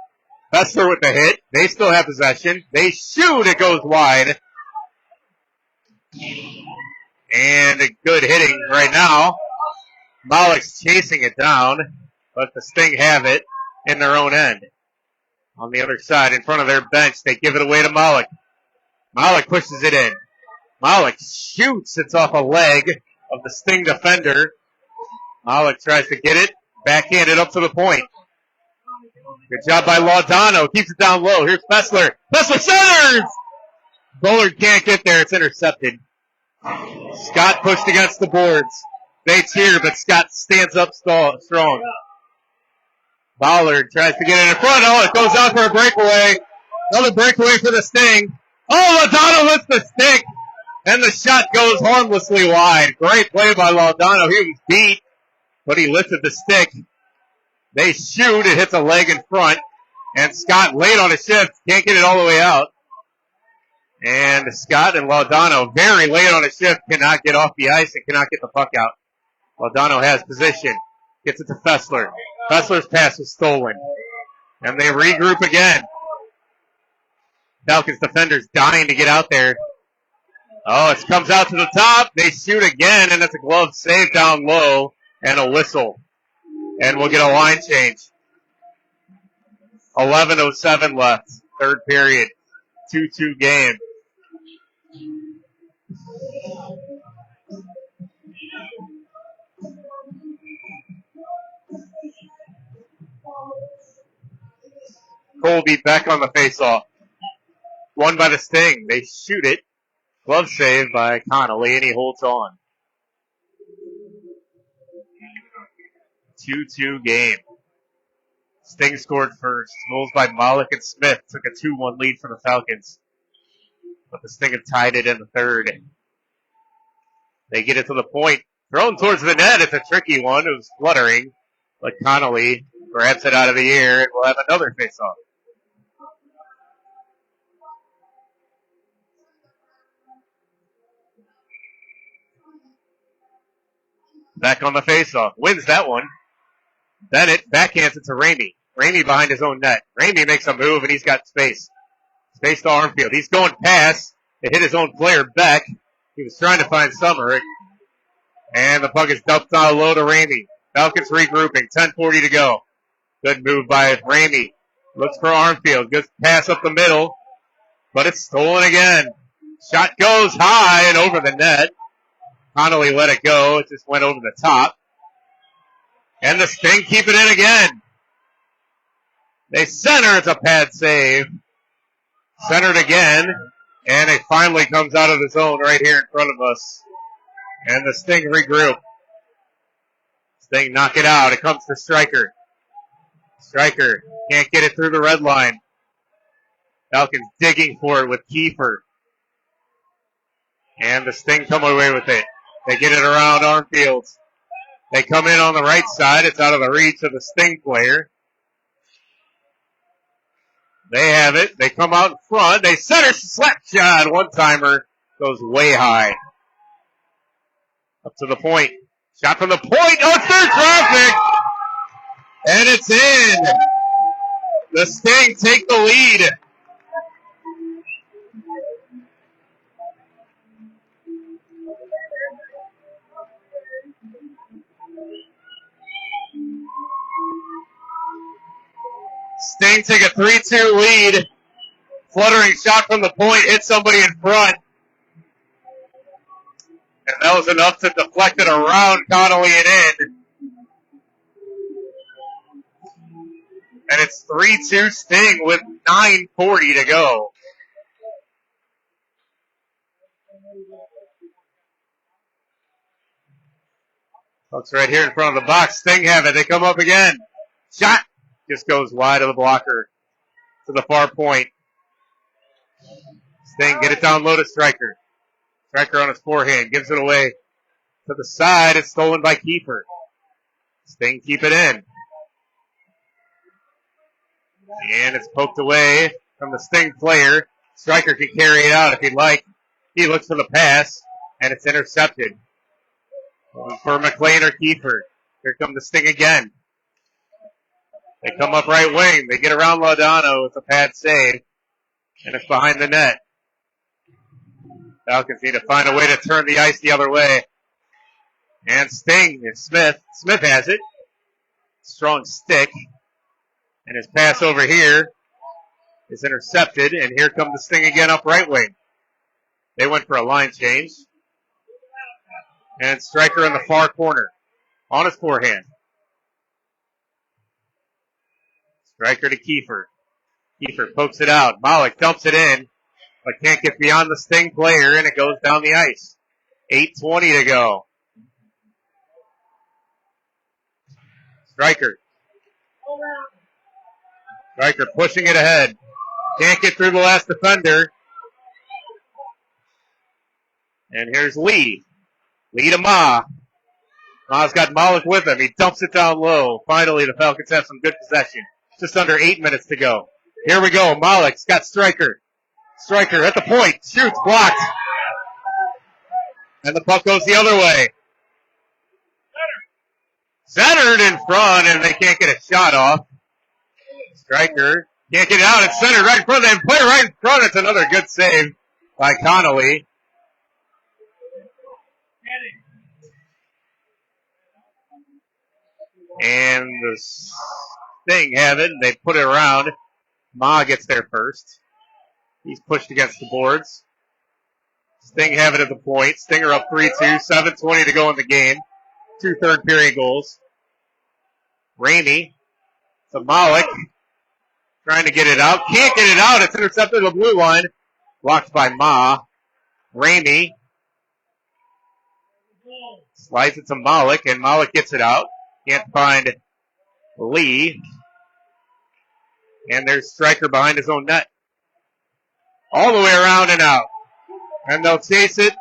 Fessler with the hit. They still have possession. They shoot. It goes wide. And a good hitting right now. Malik's chasing it down, but the Sting have it in their own end. On the other side, in front of their bench, they give it away to Malik. Malik pushes it in. Malik shoots. It's off a leg of the Sting defender. Malik tries to get it. Backhanded up to the point. Good job by Laudano. Keeps it down low. Here's Fessler. Fessler centers! Bullard can't get there. It's intercepted. Scott pushed against the boards. They cheer, but Scott stands up strong. Ballard tries to get it in front. Oh, it goes out for a breakaway. Another breakaway for the Sting. Oh, Laudano lifts the stick. And the shot goes harmlessly wide. Great play by Laudano. He was beat, but he lifted the stick. They shoot. It hits a leg in front. And Scott late on a shift. Can't get it all the way out. And Scott and Laudano, very late on a shift, cannot get off the ice and cannot get the puck out. Laudano has position. Gets it to Fessler. Fessler's pass was stolen. And they regroup again. Falcons defenders dying to get out there. Oh, it comes out to the top. They shoot again, and it's a glove save down low and a whistle. And we'll get a line change. 11:07 left. Third period. 2-2 game. Colby back on the face-off. Won by the Sting. They shoot it. Glove save by Connolly, and he holds on. 2-2 game. Sting scored first. Goals by Malik and Smith took a 2-1 lead for the Falcons. But the Sting have tied it in the third. They get it to the point. Thrown towards the net. It's a tricky one. It was fluttering. But Connolly grabs it out of the air, and we'll have another face-off. Back on the face-off. Wins that one. Bennett backhands it to Ramey. Ramey behind his own net. Ramey makes a move, and he's got space. Space to Armfield. He's going past. It hit his own player, Beck. He was trying to find Summer. And the puck is dumped down low to Ramey. Falcons regrouping. 10:40 to go. Good move by Ramey. Looks for Armfield. Good pass up the middle. But it's stolen again. Shot goes high and over the net. Connolly let it go. It just went over the top. And the Sting keep it in again. They center. It's a pad save. Centered again. And it finally comes out of the zone right here in front of us. And the Sting regroup. Sting knock it out. It comes to Stryker. Stryker can't get it through the red line. Falcons digging for it with Kiefer. And the Sting come away with it. They get it around Armfield. They come in on the right side. It's out of the reach of the Sting player. They have it. They come out in front. They center slap shot. One-timer goes way high. Up to the point. Shot from the point. Oh, it's through traffic. And it's in. The Sting take the lead. Sting take a 3-2 lead. Fluttering shot from the point, hit somebody in front. And that was enough to deflect it around Connolly and in. And it's 3-2 Sting with 9:40 to go. Looks right here in front of the box. Sting have it. They come up again. Shot. Just goes wide of the blocker to the far point. Sting, get it down low to Stryker. Stryker on his forehand, gives it away to the side. It's stolen by Kiefer. Sting keep it in. And it's poked away from the Sting player. Stryker can carry it out if he'd like. He looks for the pass, and it's intercepted. For McLean or Kiefer. Here come the Sting again. They come up right wing. They get around Laudano with a pad save. And it's behind the net. Falcons need to find a way to turn the ice the other way. And Sting and Smith. Smith has it. Strong stick. And his pass over here is intercepted. And here comes the Sting again up right wing. They went for a line change. And Stryker in the far corner. On his forehand. Stryker to Kiefer. Kiefer pokes it out. Malik dumps it in, but can't get beyond the Sting player, and it goes down the ice. 8:20 to go. Stryker. Stryker pushing it ahead. Can't get through the last defender. And here's Lee. Lee to Ma. Ma's got Malik with him. He dumps it down low. Finally, the Falcons have some good possession. Just under 8 minutes to go. Here we go. Malik's got Stryker. Stryker at the point. Shoots. Blocked. And the puck goes the other way. Centered in front, and they can't get a shot off. Stryker can't get it out. It's centered right in front of them. Player right in front. It's another good save by Connolly. And the Sting have it, and they put it around. Ma gets there first. He's pushed against the boards. Sting have it at the point. Stinger up 3-2, 7:20 to go in the game. 2 third period goals. Ramey to Malik. Trying to get it out. Can't get it out. It's intercepted the blue line. Blocked by Ma. Ramey slides it to Malik, and Malik gets it out. Can't find Lee. And there's Stryker behind his own net. All the way around and out. And they'll chase it.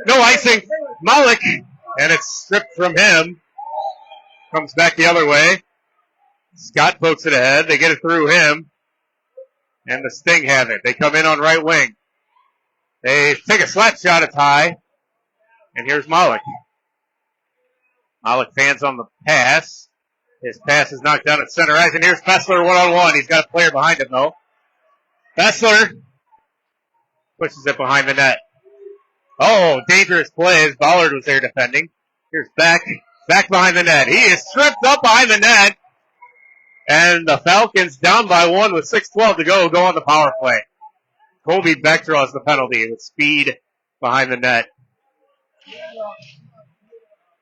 No icing. Malik. And it's stripped from him. Comes back the other way. Scott pokes it ahead. They get it through him. And the Sting have it. They come in on right wing. They take a slap shot. It's high. And here's Malik. Malik fans on the pass. His pass is knocked down at center ice, and here's Fessler one-on-one. He's got a player behind him, though. Fessler pushes it behind the net. Oh, dangerous plays. Ballard was there defending. Here's back Back behind the net. He is tripped up behind the net. And the Falcons down by 1 with 6:12 to go on the power play. Colby Beck draws the penalty with speed behind the net.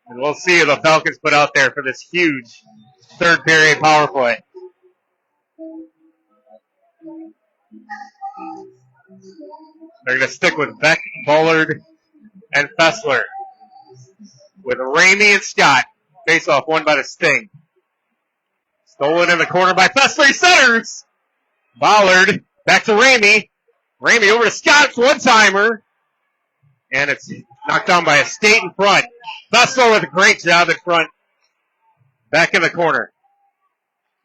And we'll see who the Falcons put out there for this huge third period power play. They're going to stick with Beck, Bullard, and Fessler. With Ramey and Scott. Face off won by the Sting. Stolen in the corner by Fessler. He centers. Ballard back to Ramey. Ramey over to Scott. One-timer. And it's knocked down by a skate in front. Fessler with a great job in front. Back in the corner.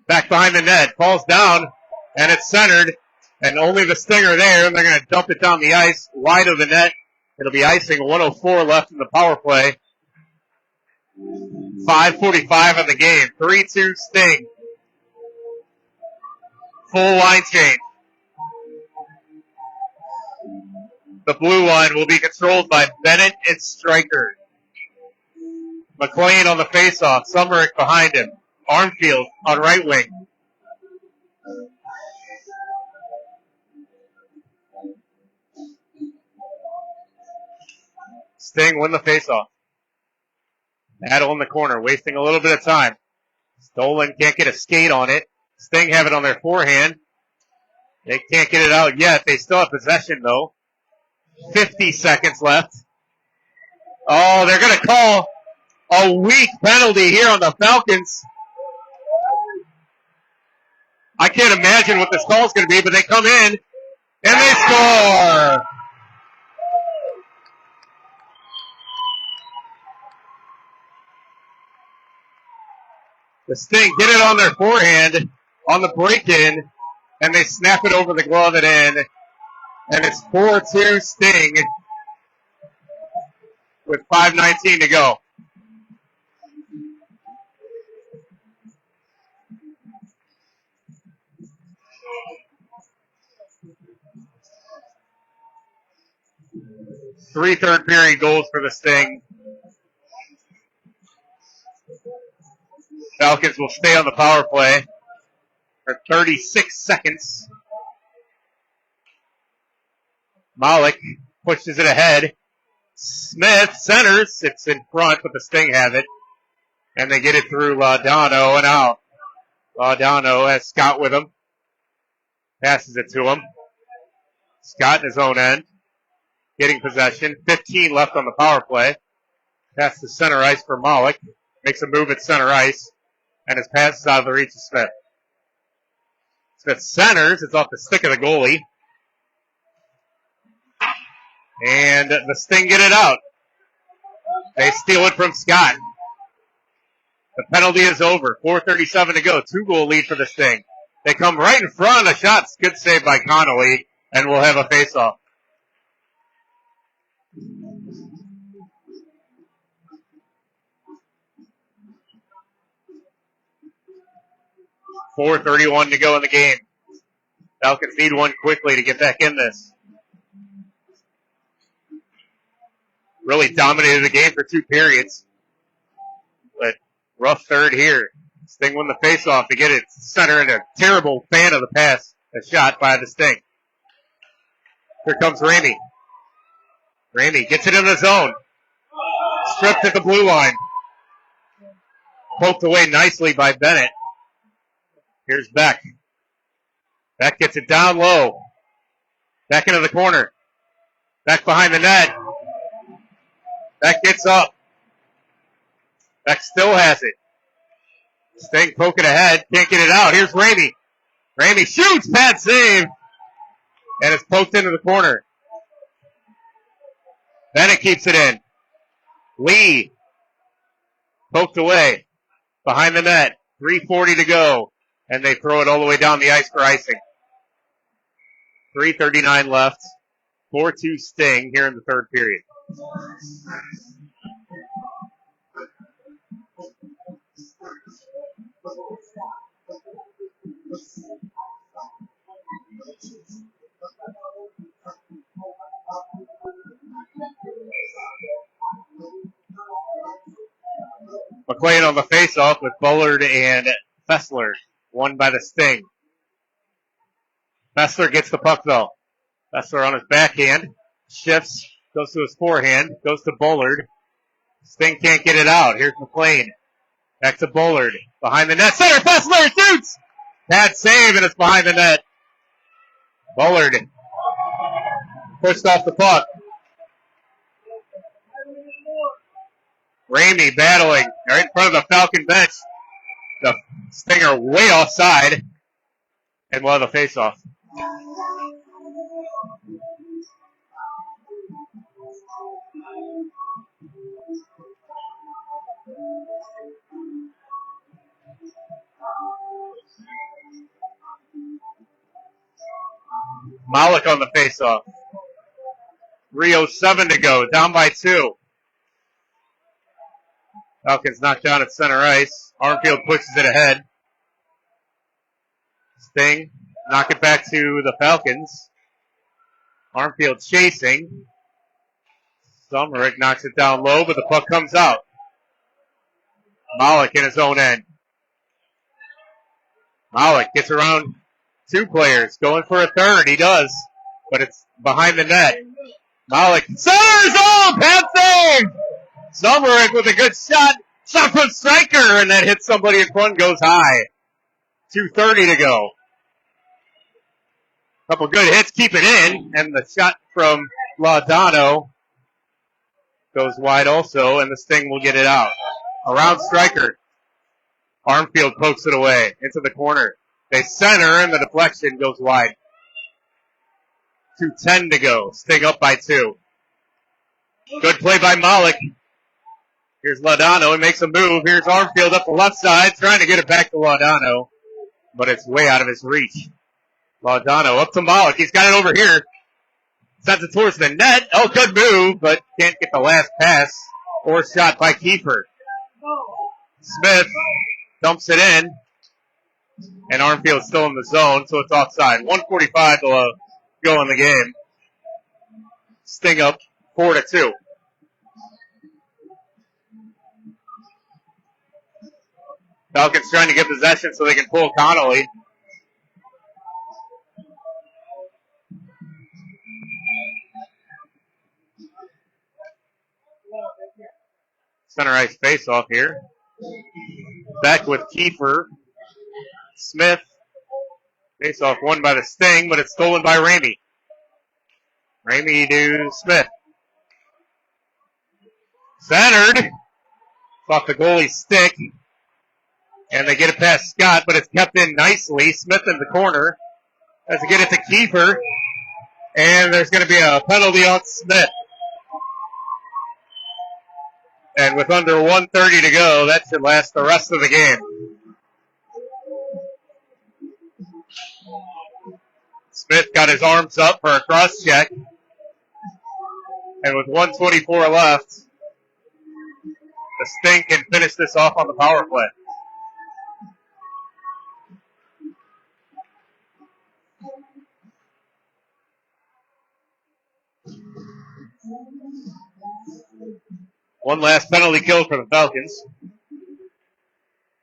Back behind the net. Falls down. And it's centered. And only the Stinger there. And they're going to dump it down the ice. Wide of the net. It'll be icing. 1:04 left in the power play. 5:45 in the game. 3-2 Sting. Full line change. The blue line will be controlled by Bennett and Stryker. McLean on the faceoff. Summerick behind him. Armfield on right wing. Sting win the faceoff. Battle in the corner, wasting a little bit of time. Stolen can't get a skate on it. Sting have it on their forehand. They can't get it out yet. They still have possession though. 50 seconds left. Oh, they're going to call a weak penalty here on the Falcons. I can't imagine what this call is going to be, but they come in and they score. The Sting get it on their forehand on the break-in, and they snap it over the glove and in. And it's 4-2 Sting with 5:19 to go. Three third period goals for the Sting. Falcons will stay on the power play for 36 seconds. Malik pushes it ahead. Smith centers. It's in front, but the Sting have it. And they get it through Laudano and out. Laudano has Scott with him. Passes it to him. Scott in his own end. Getting possession. 15 left on the power play. Pass to center ice for Malik. Makes a move at center ice. And his pass is out of the reach of Smith. Smith centers. It's off the stick of the goalie. And the Sting get it out. They steal it from Scott. The penalty is over. 4:37 to go. 2-goal lead for the Sting. They come right in front of the shots. Good save by Connolly. And we'll have a face-off. .431 to go in the game. Falcons need one quickly to get back in this. Really dominated the game for 2 periods. But rough third here. Sting won the face-off to get it center and a terrible fan of the pass. A shot by the Sting. Here comes Ramey. Ramey gets it in the zone. Stripped at the blue line. Poked away nicely by Bennett. Here's Beck. Beck gets it down low. Back into the corner. Back behind the net. Beck gets up. Beck still has it. Sting poking ahead. Can't get it out. Here's Ramey. Ramey shoots. Bad save. And it's poked into the corner. Bennett keeps it in. Lee. Poked away. Behind the net. 3:40 to go. And they throw it all the way down the ice for icing. 3:39 left. 4-2 Sting here in the third period. playing on the face-off with Bullard and Fessler. Won by the Sting. Fessler gets the puck, though. Fessler on his backhand. Shifts. Goes to his forehand. Goes to Bullard. Sting can't get it out. Here's McLean. Back to Bullard. Behind the net. Center. Fessler shoots! Bad save, and it's behind the net. Bullard pushed off the puck. Ramey battling right in front of the Falcon bench. The Stinger way offside. And we'll have a face-off. Malik on the face-off. 3:07 to go. Down by 2. Falcons knocked down at center ice. Armfield pushes it ahead. Sting, knock it back to the Falcons. Armfield chasing. Summerick knocks it down low, but the puck comes out. Malik in his own end. Malik gets around 2 players, going for a third. He does, but it's behind the net. Malik centers! Oh, bad save! Summerick with a good shot. Shot from Stryker, and that hits somebody in front, goes high. 2:30 to go. Couple good hits, keep it in, and the shot from Laudano goes wide also, and the Sting will get it out. Around Stryker. Armfield pokes it away into the corner. They center, and the deflection goes wide. 2:10 to go. Sting up by 2. Good play by Malik. Here's Laudano. He makes a move. Here's Armfield up the left side, trying to get it back to Laudano, but it's way out of his reach. Laudano up to Malik. He's got it over here. Sends it towards the net. Oh, good move, but can't get the last pass or shot by Kiefer. Smith dumps it in, and Armfield's still in the zone, so it's offside. 1:45 to go in the game. Sting up 4-2. Falcons trying to get possession so they can pull Connolly. Center ice face-off here. Back with Kiefer. Smith. Face-off won by the Sting, but it's stolen by Ramey. Ramey to Smith. Centered. Off the goalie's stick. And they get it past Scott, but it's kept in nicely. Smith in the corner. Has to get it to Kiefer. And there's going to be a penalty on Smith. And with under 1:30 to go, that should last the rest of the game. Smith got his arms up for a cross check. And with 1:24 left, the Sting can finish this off on the power play. One last penalty kill for the Falcons.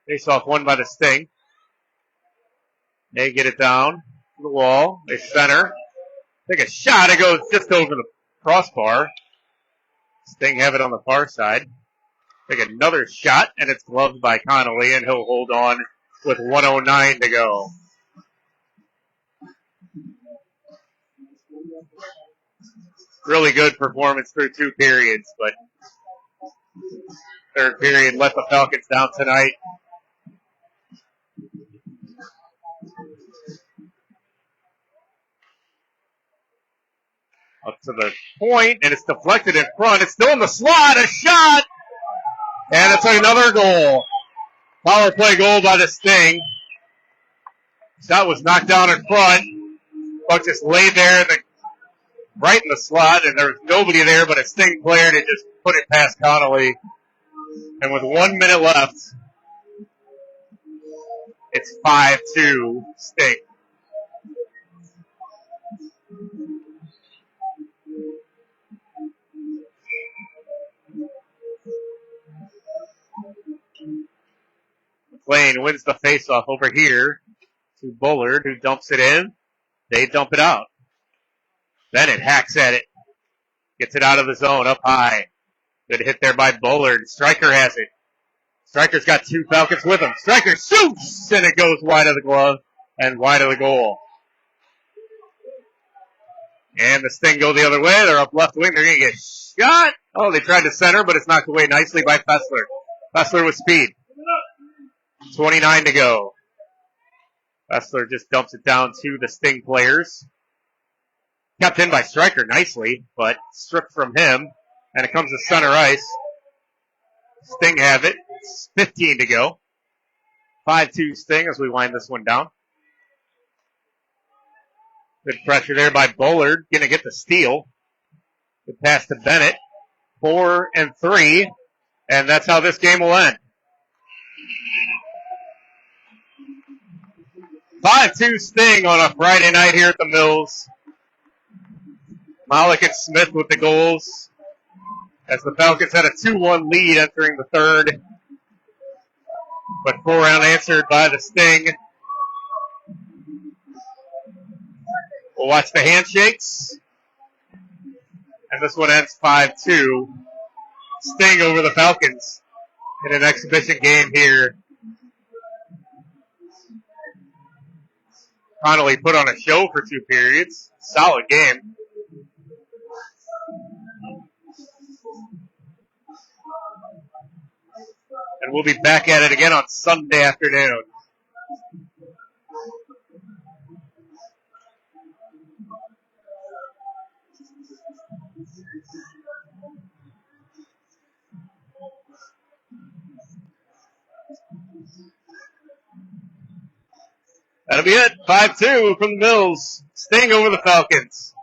Face-off won by the Sting. They get it down to the wall. They center. Take a shot. It goes just over the crossbar. Sting have it on the far side. Take another shot, and it's gloved by Connolly, and he'll hold on with 1:09 to go. Really good performance through 2 periods, but third period let the Falcons down tonight. Up to the point, and it's deflected in front. It's still in the slot. A shot! And it's another goal. Power play goal by the Sting. Shot was knocked down in front. Puck just laid there right in the slot, and there was nobody there but a Sting player to just put it past Connolly. And with 1 minute left, it's 5-2 Sting. McLean wins the faceoff over here to Bullard, who dumps it in. They dump it out. Bennett hacks at it. Gets it out of the zone, up high. Good hit there by Bullard. Stryker has it. Stryker's got two Falcons with him. Stryker shoots, and it goes wide of the glove and wide of the goal. And the Sting go the other way. They're up left wing. They're going to get shot. Oh, they tried to center, but it's knocked away nicely by Fessler. Fessler with speed. 29 to go. Fessler just dumps it down to the Sting players. Kept in by Stryker nicely, but stripped from him. And it comes to center ice. Sting have it. It's 15 to go. 5-2 Sting as we wind this one down. Good pressure there by Bullard. Going to get the steal. Good pass to Bennett. 4-3. And that's how this game will end. 5-2 Sting on a Friday night here at the Mills. Malik and Smith with the goals. As the Falcons had a 2-1 lead entering the third. But 4 unanswered by the Sting. We'll watch the handshakes. And this one ends 5-2. Sting over the Falcons in an exhibition game here. Connolly put on a show for 2 periods. Solid game. And we'll be back at it again on Sunday afternoon. That'll be it. 5-2 from the Mills. Sting over the Falcons.